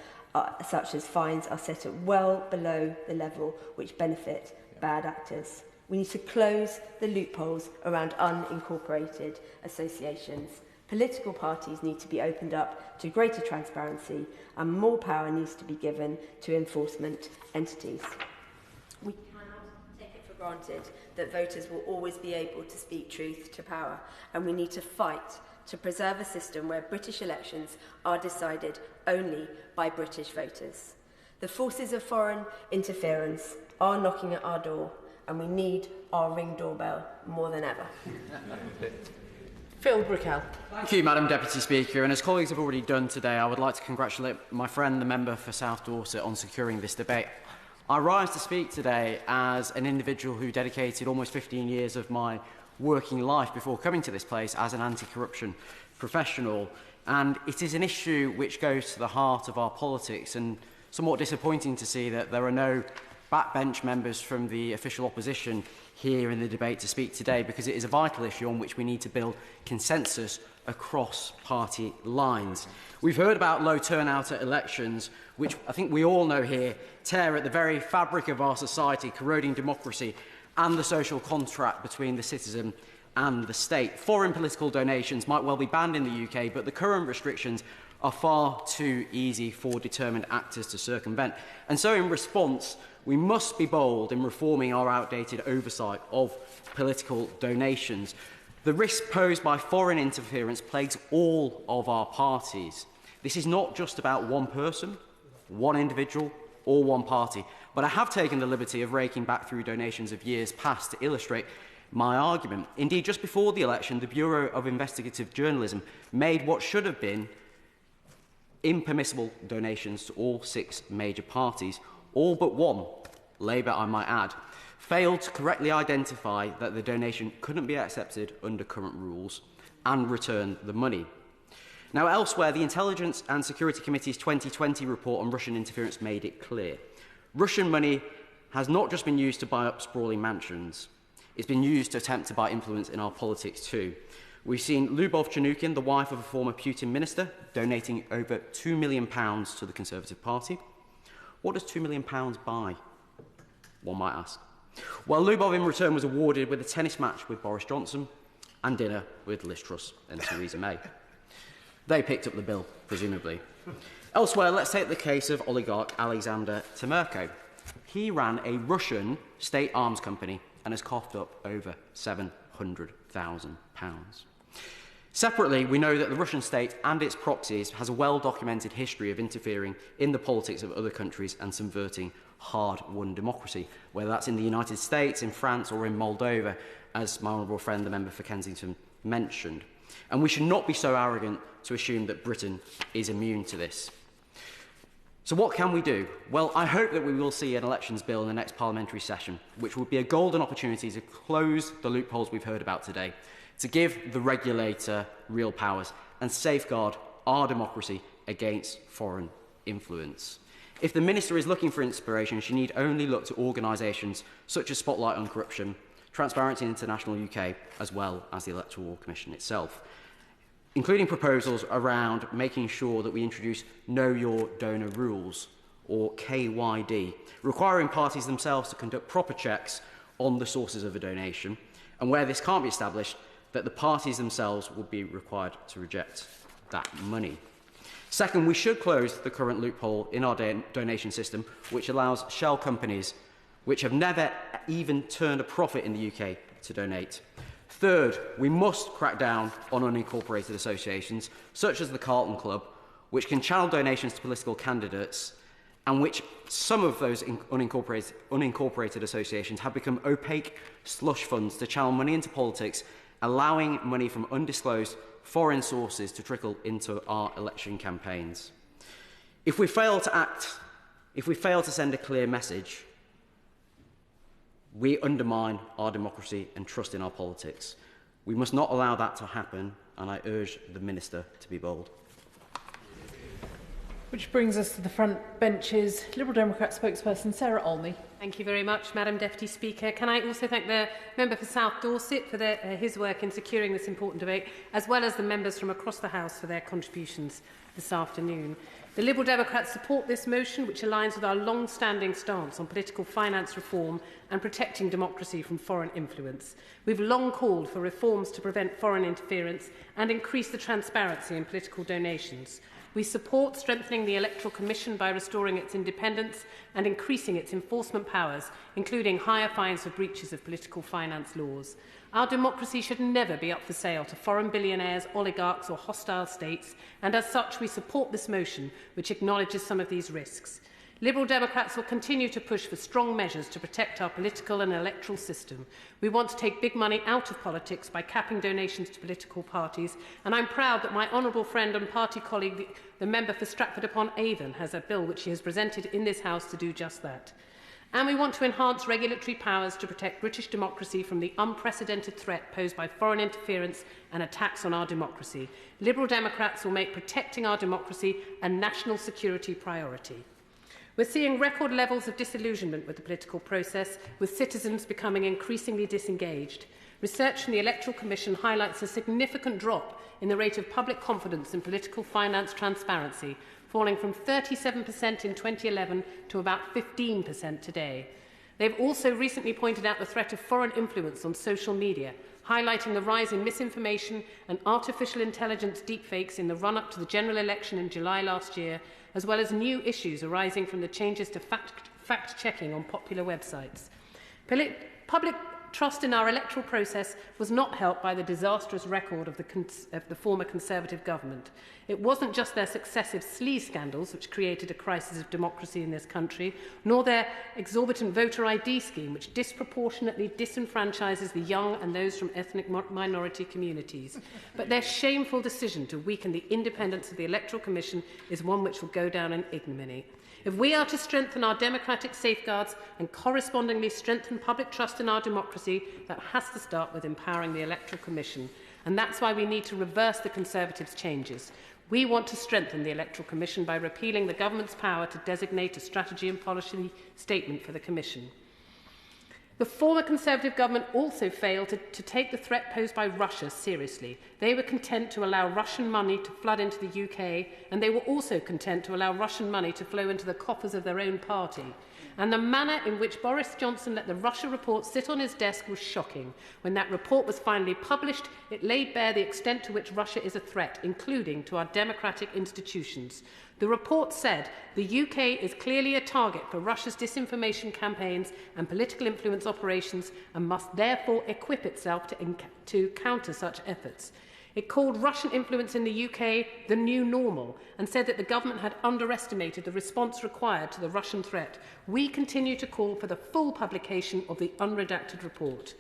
such as fines, are set at well below the level which benefit bad actors. We need to close the loopholes around unincorporated associations. Political parties need to be opened up to greater transparency, and more power needs to be given to enforcement entities. We cannot take it for granted that voters will always be able to speak truth to power, and we need to fight to preserve a system where British elections are decided only by British voters. The forces of foreign interference are knocking at our door, and we need our ring doorbell more than ever. Phil Brickell. Thank you, Madam Deputy Speaker. And as colleagues have already done today, I would like to congratulate my friend, the member for South Dorset, on securing this debate. I rise to speak today as an individual who dedicated almost 15 years of my working life before coming to this place as an anti-corruption professional. And it is an issue which goes to the heart of our politics, and somewhat disappointing to see that there are no backbench members from the official opposition here in the debate to speak today, because it is a vital issue on which we need to build consensus across party lines. We've heard about low turnout at elections, which I think we all know here tear at the very fabric of our society, corroding democracy and the social contract between the citizen and the state. Foreign political donations might well be banned in the UK, but the current restrictions are far too easy for determined actors to circumvent. And so in response, we must be bold in reforming our outdated oversight of political donations. The risk posed by foreign interference plagues all of our parties. This is not just about one person, one individual, or one party, but I have taken the liberty of raking back through donations of years past to illustrate my argument. Indeed, just before the election, the Bureau of Investigative Journalism made what should have been impermissible donations to all 6 major parties. All but one, Labour I might add, failed to correctly identify that the donation couldn't be accepted under current rules and returned the money. Now, elsewhere, the Intelligence and Security Committee's 2020 report on Russian interference made it clear. Russian money has not just been used to buy up sprawling mansions. It's been used to attempt to buy influence in our politics too. We've seen Lyubov Chanukin, the wife of a former Putin minister, donating over £2 million to the Conservative Party. What does £2 million buy? One might ask. Well, Lyubov in return was awarded with a tennis match with Boris Johnson and dinner with Liz Truss and Theresa May. They picked up the bill, presumably. Elsewhere, let's take the case of oligarch Alexander Temerko. He ran a Russian state arms company and has coughed up over £700,000. Separately, we know that the Russian state and its proxies has a well-documented history of interfering in the politics of other countries and subverting hard-won democracy, whether that's in the United States, in France or in Moldova, as my honourable friend, the member for Kensington, mentioned. And we should not be so arrogant to assume that Britain is immune to this. So what can we do? Well, I hope that we will see an elections bill in the next parliamentary session, which would be a golden opportunity to close the loopholes we've heard about today, to give the regulator real powers and safeguard our democracy against foreign influence. If the Minister is looking for inspiration, she need only look to organisations such as Spotlight on Corruption, Transparency International UK, as well as the Electoral Commission itself, including proposals around making sure that we introduce Know Your Donor rules, or KYD, requiring parties themselves to conduct proper checks on the sources of a donation, and where this can't be established, that the parties themselves would be required to reject that money. Second, we should close the current loophole in our donation system, which allows shell companies, which have never even turned a profit in the UK, to donate. Third, we must crack down on unincorporated associations, such as the Carlton Club, which can channel donations to political candidates, and which some of those unincorporated associations have become opaque slush funds to channel money into politics, allowing money from undisclosed foreign sources to trickle into our election campaigns. If we fail to act, if we fail to send a clear message, we undermine our democracy and trust in our politics. We must not allow that to happen, and I urge the Minister to be bold. Which brings us to the front benches. Liberal Democrat spokesperson Sarah Olney. Thank you very much, Madam Deputy Speaker. Can I also thank the member for South Dorset for his work in securing this important debate, as well as the members from across the House for their contributions this afternoon. The Liberal Democrats support this motion, which aligns with our long-standing stance on political finance reform and protecting democracy from foreign influence. We've long called for reforms to prevent foreign interference and increase the transparency in political donations. We support strengthening the Electoral Commission by restoring its independence and increasing its enforcement powers, including higher fines for breaches of political finance laws. Our democracy should never be up for sale to foreign billionaires, oligarchs or hostile states, and as such we support this motion, which acknowledges some of these risks. Liberal Democrats will continue to push for strong measures to protect our political and electoral system. We want to take big money out of politics by capping donations to political parties, and I'm proud that my honourable friend and party colleague, the member for Stratford-upon-Avon, has a bill which he has presented in this House to do just that. And we want to enhance regulatory powers to protect British democracy from the unprecedented threat posed by foreign interference and attacks on our democracy. Liberal Democrats will make protecting our democracy a national security priority. We're seeing record levels of disillusionment with the political process, with citizens becoming increasingly disengaged. Research from the Electoral Commission highlights a significant drop in the rate of public confidence in political finance transparency, falling from 37% in 2011 to about 15% today. They've also recently pointed out the threat of foreign influence on social media, highlighting the rise in misinformation and artificial intelligence deepfakes in the run-up to the general election in July last year, as well as new issues arising from the changes to fact-checking on popular websites. Public trust in our electoral process was not helped by the disastrous record of the former Conservative government. It wasn't just their successive sleaze scandals which created a crisis of democracy in this country, nor their exorbitant voter ID scheme which disproportionately disenfranchises the young and those from ethnic minority communities. But their shameful decision to weaken the independence of the Electoral Commission is one which will go down in ignominy. If we are to strengthen our democratic safeguards and correspondingly strengthen public trust in our democracy, that has to start with empowering the Electoral Commission. And that's why we need to reverse the Conservatives' changes. We want to strengthen the Electoral Commission by repealing the government's power to designate a strategy and policy statement for the Commission. The former Conservative government also failed to take the threat posed by Russia seriously. They were content to allow Russian money to flood into the UK, and they were also content to allow Russian money to flow into the coffers of their own party. And the manner in which Boris Johnson let the Russia report sit on his desk was shocking. When that report was finally published, it laid bare the extent to which Russia is a threat, including to our democratic institutions. The report said the UK is clearly a target for Russia's disinformation campaigns and political influence operations and must therefore equip itself to counter such efforts. It called Russian influence in the UK the new normal and said that the government had underestimated the response required to the Russian threat. We continue to call for the full publication of the unredacted report.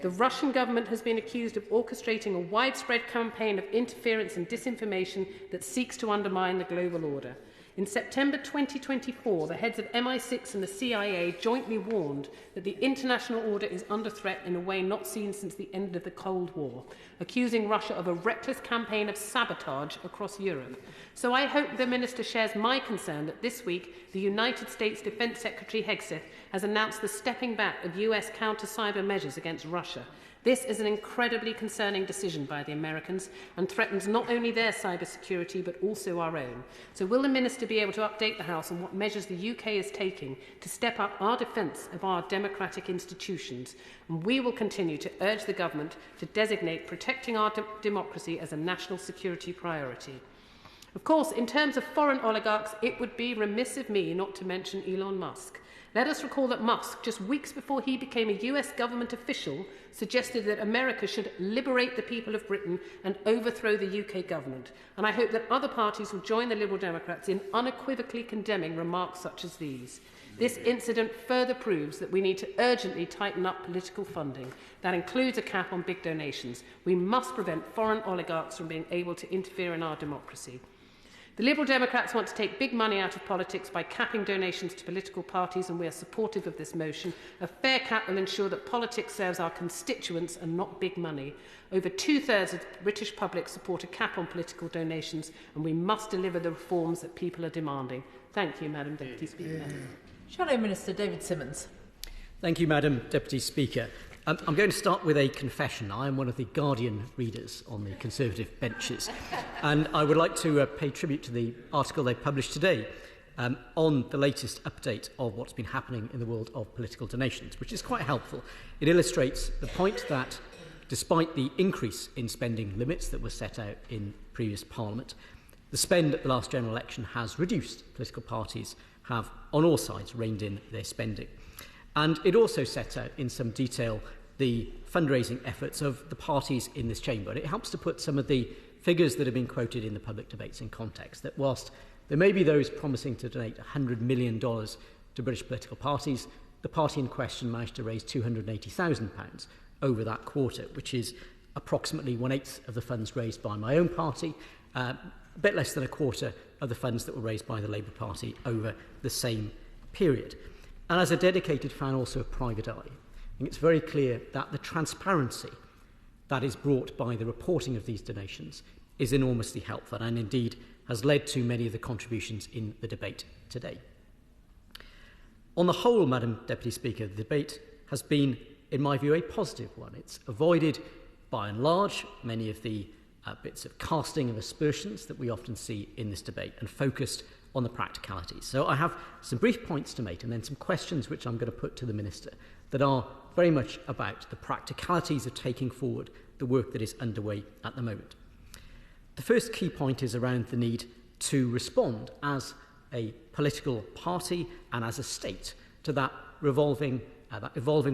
The Russian government has been accused of orchestrating a widespread campaign of interference and disinformation that seeks to undermine the global order. In September 2024, the heads of MI6 and the CIA jointly warned that the international order is under threat in a way not seen since the end of the Cold War, accusing Russia of a reckless campaign of sabotage across Europe. So I hope the Minister shares my concern that this week the United States Defence Secretary Hegseth has announced the stepping back of US counter-cyber measures against Russia. This is an incredibly concerning decision by the Americans and threatens not only their cybersecurity but also our own. So will the Minister be able to update the House on what measures the UK is taking to step up our defence of our democratic institutions? And we will continue to urge the Government to designate protecting our democracy as a national security priority. Of course, in terms of foreign oligarchs, it would be remiss of me not to mention Elon Musk. Let us recall that Musk, just weeks before he became a US government official, suggested that America should liberate the people of Britain and overthrow the UK government. And I hope that other parties will join the Liberal Democrats in unequivocally condemning remarks such as these. This incident further proves that we need to urgently tighten up political funding. That includes a cap on big donations. We must prevent foreign oligarchs from being able to interfere in our democracy. The Liberal Democrats want to take big money out of politics by capping donations to political parties, and we are supportive of this motion. A fair cap will ensure that politics serves our constituents and not big money. Over two-thirds of the British public support a cap on political donations, and we must deliver the reforms that people are demanding. Thank you, Madam Deputy Speaker. Shadow Minister David Simmonds. Thank you, Madam Deputy Speaker. I'm going to start with a confession. I am one of the Guardian readers on the Conservative benches, and I would like to pay tribute to the article they published today on the latest update of what's been happening in the world of political donations, which is quite helpful. It illustrates the point that despite the increase in spending limits that were set out in previous Parliament, the spend at the last general election has reduced. Political parties have, on all sides, reined in their spending. And it also sets out in some detail the fundraising efforts of the parties in this chamber. And it helps to put some of the figures that have been quoted in the public debates in context, that whilst there may be those promising to donate $100 million to British political parties, the party in question managed to raise £280,000 over that quarter, which is approximately 1/8 of the funds raised by my own party, a bit less than a quarter of the funds that were raised by the Labour Party over the same period. And as a dedicated fan also of Private Eye, I think it's very clear that the transparency that is brought by the reporting of these donations is enormously helpful and indeed has led to many of the contributions in the debate today. On the whole, Madam Deputy Speaker, the debate has been, in my view, a positive one. It's avoided, by and large, many of the bits of casting of aspersions that we often see in this debate and focused on the practicalities. So I have some brief points to make and then some questions which I'm going to put to the Minister that are very much about the practicalities of taking forward the work that is underway at the moment. The first key point is around the need to respond as a political party and as a state to that evolving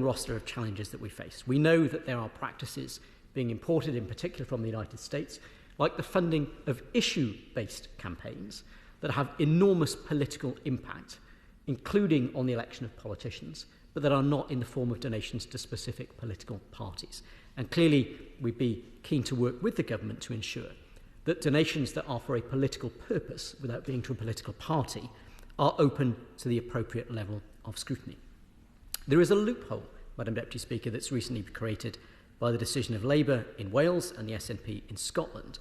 roster of challenges that we face. We know that there are practices being imported, in particular from the United States, like the funding of issue-based campaigns that have enormous political impact, including on the election of politicians, but that are not in the form of donations to specific political parties. And clearly, we'd be keen to work with the government to ensure that donations that are for a political purpose, without being to a political party, are open to the appropriate level of scrutiny. There is a loophole, Madam Deputy Speaker, that's recently been created by the decision of Labour in Wales and the SNP in Scotland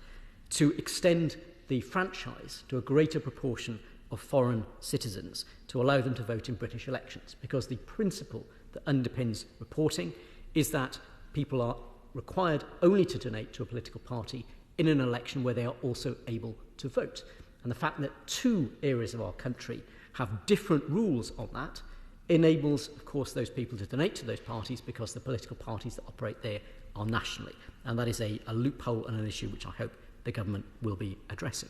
to extend the franchise to a greater proportion of foreign citizens to allow them to vote in British elections, because the principle that underpins reporting is that people are required only to donate to a political party in an election where they are also able to vote. And the fact that two areas of our country have different rules on that enables, of course, those people to donate to those parties because the political parties that operate there are nationally. And that is a loophole and an issue which I hope the government will be addressing.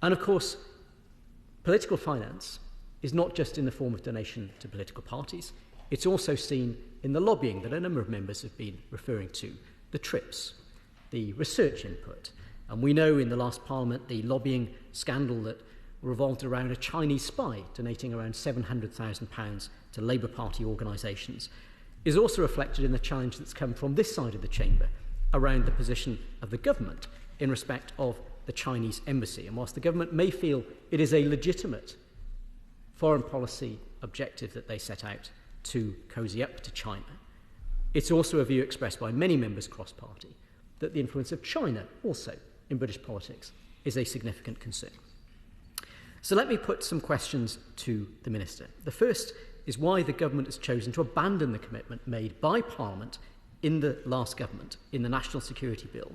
And of course, political finance is not just in the form of donation to political parties, it's also seen in the lobbying that a number of members have been referring to, the trips, the research input. And we know in the last Parliament the lobbying scandal that revolved around a Chinese spy donating around £700,000 to Labour Party organisations is also reflected in the challenge that's come from this side of the chamber around the position of the government in respect of the Chinese embassy. And whilst the government may feel it is a legitimate foreign policy objective that they set out to cosy up to China, it's also a view expressed by many members cross-party that the influence of China also in British politics is a significant concern. So let me put some questions to the Minister. The first is why the government has chosen to abandon the commitment made by Parliament in the last government, in the National Security Bill,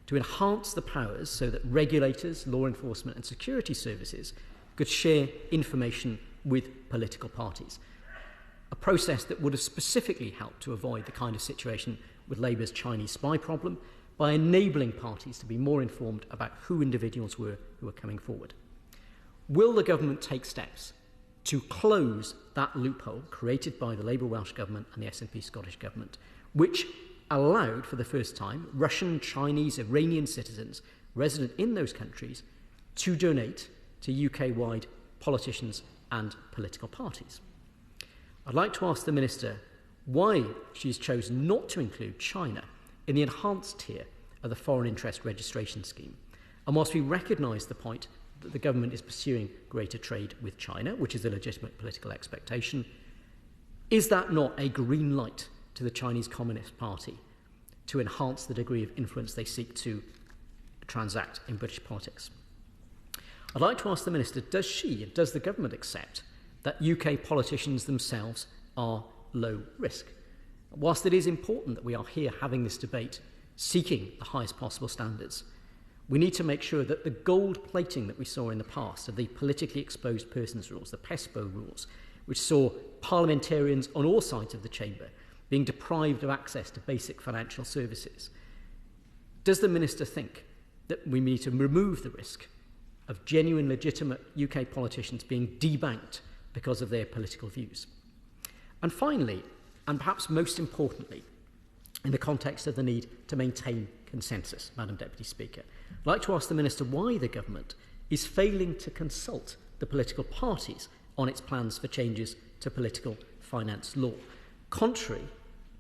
to enhance the powers so that regulators, law enforcement and security services could share information with political parties. A process that would have specifically helped to avoid the kind of situation with Labour's Chinese spy problem by enabling parties to be more informed about who individuals were who were coming forward. Will the government take steps to close that loophole created by the Labour Welsh Government and the SNP Scottish Government, which allowed for the first time Russian, Chinese, Iranian citizens resident in those countries to donate to UK-wide politicians and political parties? I'd like to ask the Minister why she's chosen not to include China in the enhanced tier of the Foreign Interest Registration Scheme. And whilst we recognise the point that the government is pursuing greater trade with China, which is a legitimate political expectation, is that not a green light to the Chinese Communist Party to enhance the degree of influence they seek to transact in British politics? I'd like to ask the Minister, does the government accept that UK politicians themselves are low risk? Whilst it is important that we are here having this debate, seeking the highest possible standards, we need to make sure that the gold plating that we saw in the past of the politically exposed persons rules, the PESPO rules, which saw parliamentarians on all sides of the chamber being deprived of access to basic financial services, does the Minister think that we need to remove the risk of genuine, legitimate UK politicians being debanked because of their political views? And finally, and perhaps most importantly, in the context of the need to maintain consensus, Madam Deputy Speaker, I'd like to ask the Minister why the government is failing to consult the political parties on its plans for changes to political finance law, contrary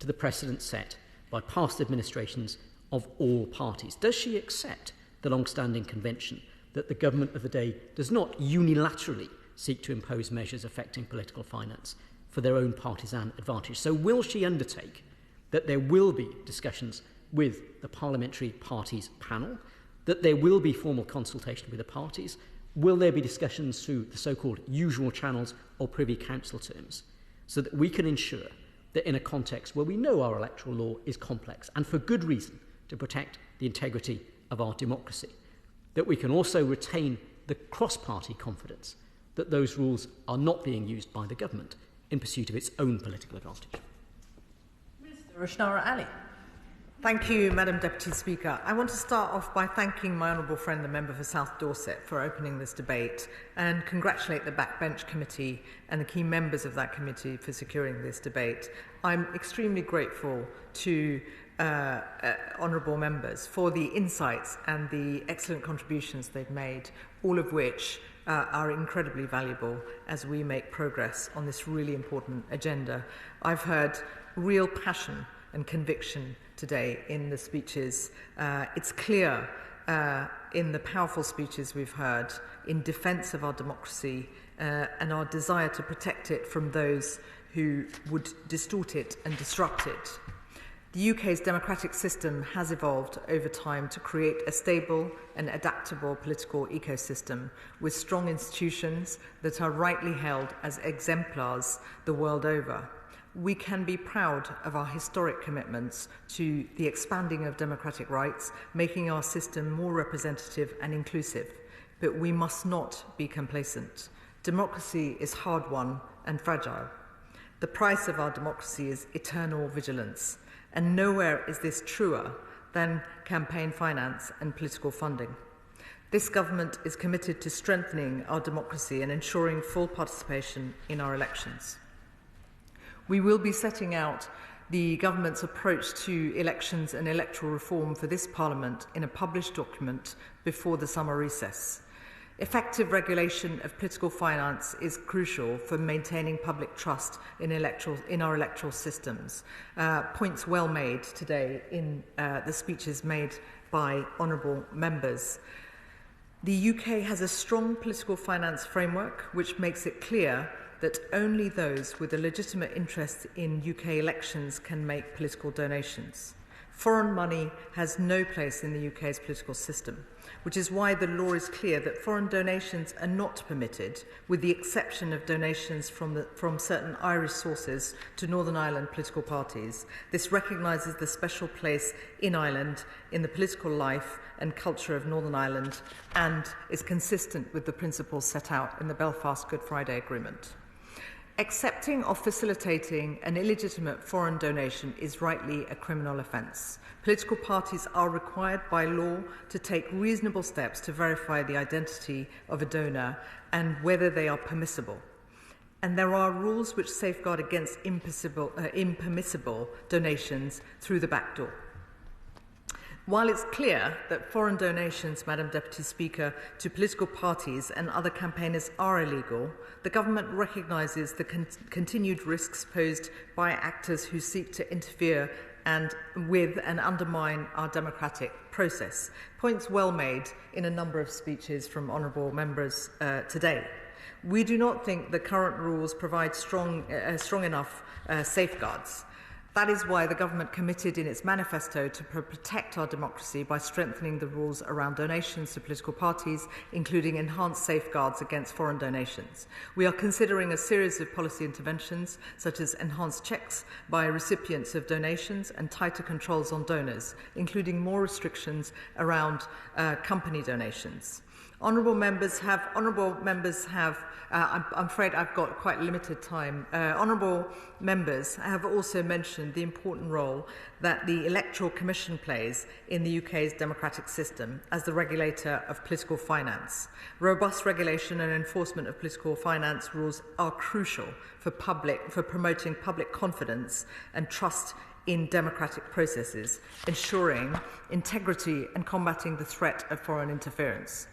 to the precedent set by past administrations of all parties. Does she accept the long-standing convention that the government of the day does not unilaterally seek to impose measures affecting political finance for their own partisan advantage? So will she undertake that there will be discussions with the parliamentary parties panel, that there will be formal consultation with the parties? Will there be discussions through the so-called usual channels or Privy Council terms, so that we can ensure that in a context where we know our electoral law is complex and for good reason to protect the integrity of our democracy, that we can also retain the cross-party confidence that those rules are not being used by the government in pursuit of its own political advantage? Minister Rushanara Ali. Thank you, Madam Deputy Speaker. I want to start off by thanking my honourable friend, the member for South Dorset, for opening this debate and congratulate the Backbench Committee and the key members of that committee for securing this debate. I'm extremely grateful to honourable members for the insights and the excellent contributions they've made, all of which are incredibly valuable as we make progress on this really important agenda. I've heard real passion and conviction today in the speeches. It's clear in the powerful speeches we've heard in defence of our democracy and our desire to protect it from those who would distort it and disrupt it. The UK's democratic system has evolved over time to create a stable and adaptable political ecosystem with strong institutions that are rightly held as exemplars the world over. We can be proud of our historic commitments to the expanding of democratic rights, making our system more representative and inclusive. But we must not be complacent. Democracy is hard-won and fragile. The price of our democracy is eternal vigilance, and nowhere is this truer than campaign finance and political funding. This government is committed to strengthening our democracy and ensuring full participation in our elections. We will be setting out the government's approach to elections and electoral reform for this Parliament in a published document before the summer recess. Effective regulation of political finance is crucial for maintaining public trust in our electoral systems. Points well made today in the speeches made by honourable members. The UK has a strong political finance framework which makes it clear that only those with a legitimate interest in UK elections can make political donations. Foreign money has no place in the UK's political system, which is why the law is clear that foreign donations are not permitted, with the exception of donations from certain Irish sources to Northern Ireland political parties. This recognises the special place in Ireland in the political life and culture of Northern Ireland and is consistent with the principles set out in the Belfast Good Friday Agreement. Accepting or facilitating an illegitimate foreign donation is rightly a criminal offence. Political parties are required by law to take reasonable steps to verify the identity of a donor and whether they are permissible. And there are rules which safeguard against impermissible donations through the back door. While it's clear that foreign donations, Madam Deputy Speaker, to political parties and other campaigners are illegal, the government recognises the continued risks posed by actors who seek to interfere with and undermine our democratic process. Points well made in a number of speeches from honourable members today. We do not think the current rules provide strong enough safeguards. That is why the government committed in its manifesto to protect our democracy by strengthening the rules around donations to political parties, including enhanced safeguards against foreign donations. We are considering a series of policy interventions, such as enhanced checks by recipients of donations and tighter controls on donors, including more restrictions around company donations. I'm afraid I've got quite limited time. Honourable members have also mentioned the important role that the Electoral Commission plays in the UK's democratic system as the regulator of political finance. Robust regulation and enforcement of political finance rules are crucial for promoting public confidence and trust in democratic processes, ensuring integrity and combating the threat of foreign interference.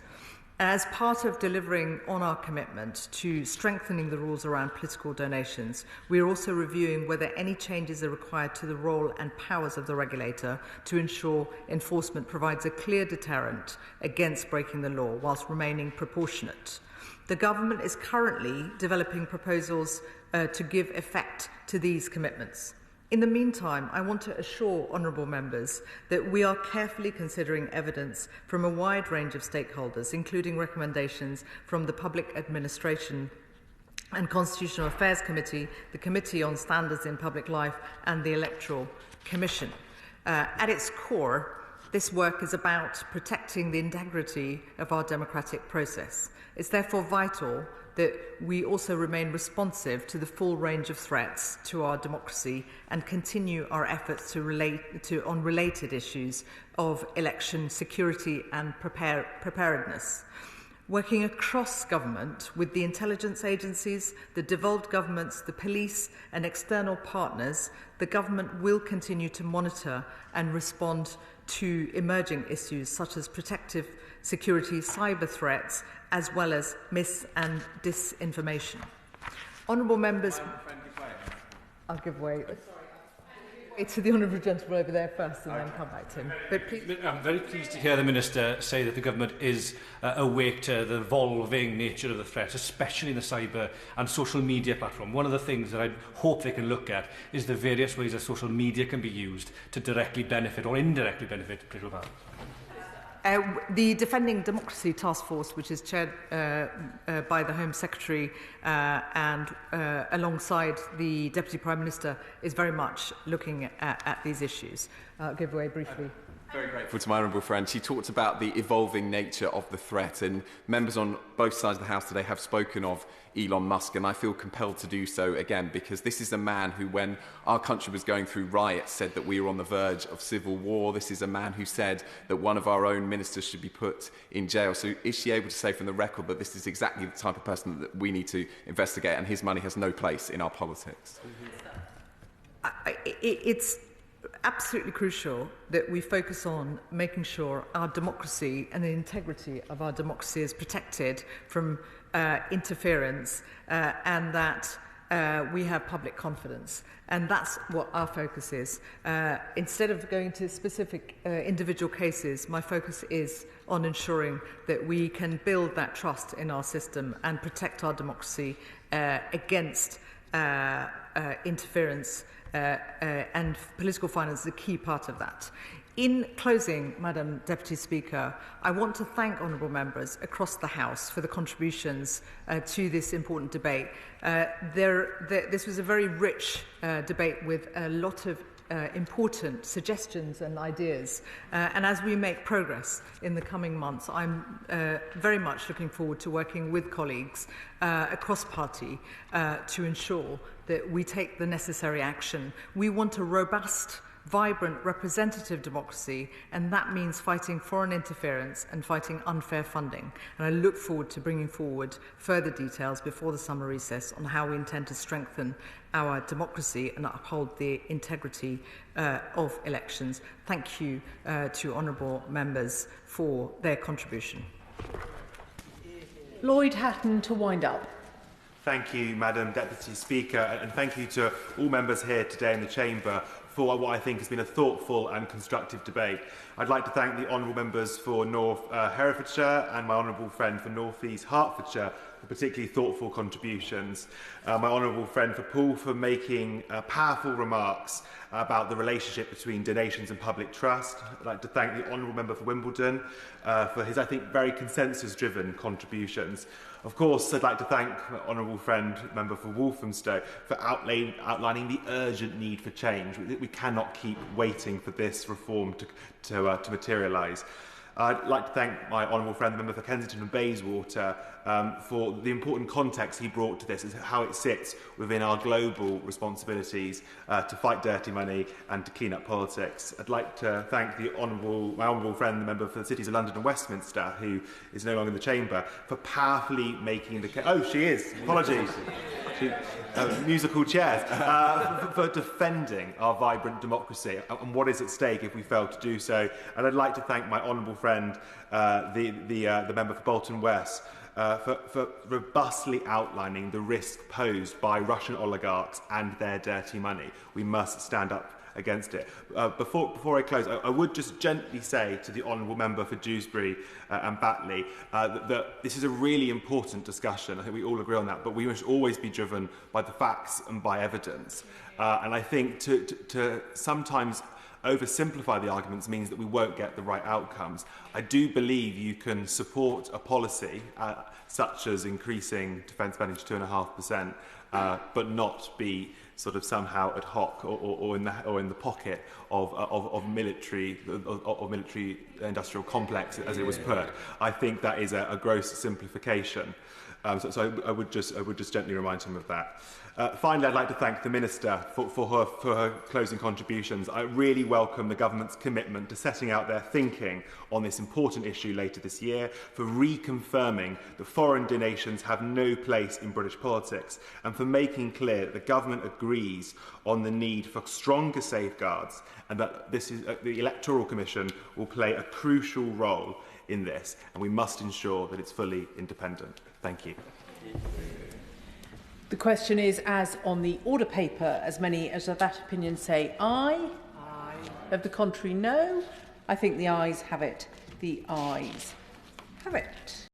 As part of delivering on our commitment to strengthening the rules around political donations, we are also reviewing whether any changes are required to the role and powers of the regulator to ensure enforcement provides a clear deterrent against breaking the law whilst remaining proportionate. The government is currently developing proposals to give effect to these commitments. In the meantime, I want to assure honourable members that we are carefully considering evidence from a wide range of stakeholders, including recommendations from the Public Administration and Constitutional Affairs Committee, the Committee on Standards in Public Life and the Electoral Commission. At its core, this work is about protecting the integrity of our democratic process. It's therefore vital that we also remain responsive to the full range of threats to our democracy and continue our efforts on related issues of election security and preparedness. Working across government with the intelligence agencies, the devolved governments, the police and external partners, the government will continue to monitor and respond to emerging issues such as protective security, cyber threats, as well as mis- and disinformation. Honourable members, I'll give way to the honourable gentleman over there first and then come back to him. But please. I'm very pleased to hear the Minister say that the Government is awake to the evolving nature of the threat, especially in the cyber and social media platform. One of the things that I hope they can look at is the various ways that social media can be used to directly benefit or indirectly benefit political parties. The Defending Democracy Task Force, which is chaired by the Home Secretary and alongside the Deputy Prime Minister, is very much looking at these issues. I'll give away briefly. Very grateful to my honourable friend. She talked about the evolving nature of the threat, and members on both sides of the House today have spoken of Elon Musk, and I feel compelled to do so again because this is a man who, when our country was going through riots, said that we were on the verge of civil war. This is a man who said that one of our own ministers should be put in jail. So is she able to say from the record that this is exactly the type of person that we need to investigate and his money has no place in our politics? It's absolutely crucial that we focus on making sure our democracy and the integrity of our democracy is protected from interference and that we have public confidence. And that's what our focus is. Instead of going to specific individual cases, my focus is on ensuring that we can build that trust in our system and protect our democracy against interference, and political finance is a key part of that. In closing, Madam Deputy Speaker, I want to thank honourable members across the House for the contributions to this important debate. This was a very rich debate with a lot of important suggestions and ideas. And as we make progress in the coming months, I'm very much looking forward to working with colleagues across party to ensure that we take the necessary action. We want a robust, vibrant, representative democracy, and that means fighting foreign interference and fighting unfair funding. And I look forward to bringing forward further details before the summer recess on how we intend to strengthen our democracy and uphold the integrity of elections. Thank you to honourable members for their contribution. Lloyd Hatton to wind up. Thank you, Madam Deputy Speaker, and thank you to all members here today in the Chamber for what I think has been a thoughtful and constructive debate. I'd like to thank the honourable members for North Herefordshire and my honourable friend for North East Hertfordshire for particularly thoughtful contributions. My honourable friend for Poole for making powerful remarks about the relationship between donations and public trust. I'd like to thank the honourable member for Wimbledon for his, I think, very consensus-driven contributions. Of course, I'd like to thank my honourable friend, member for Walthamstow, for outlining the urgent need for change. We cannot keep waiting for this reform to materialise. I'd like to thank my honourable friend, the member for Kensington and Bayswater, for the important context he brought to this and how it sits within our global responsibilities to fight dirty money and to clean up politics. I'd like to thank my honourable friend, the member for the Cities of London and Westminster, who is no longer in the Chamber, for powerfully making the case. Oh, she is. Apologies. Musical chairs. For defending our vibrant democracy and what is at stake if we fail to do so. And I'd like to thank my honourable friend, the member for Bolton West, for robustly outlining the risk posed by Russian oligarchs and their dirty money. We must stand up against it. Before I close, I would just gently say to the honourable member for Dewsbury and Batley that this is a really important discussion. I think we all agree on that, but we must always be driven by the facts and by evidence. And I think to sometimes oversimplify the arguments means that we won't get the right outcomes. I do believe you can support a policy such as increasing defence spending to 2.5%, but not be sort of somehow ad hoc or in the pocket of military industrial complex, as it was put. I think that is a gross simplification. So I would just gently remind him of that. Finally, I'd like to thank the Minister for her closing contributions. I really welcome the Government's commitment to setting out their thinking on this important issue later this year, for reconfirming that foreign donations have no place in British politics, and for making clear that the Government agrees on the need for stronger safeguards and that the Electoral Commission will play a crucial role in this, and we must ensure that it's fully independent. Thank you. The question is, as on the order paper, as many as of that opinion say aye. Aye. Of the contrary, no. I think the ayes have it. The ayes have it.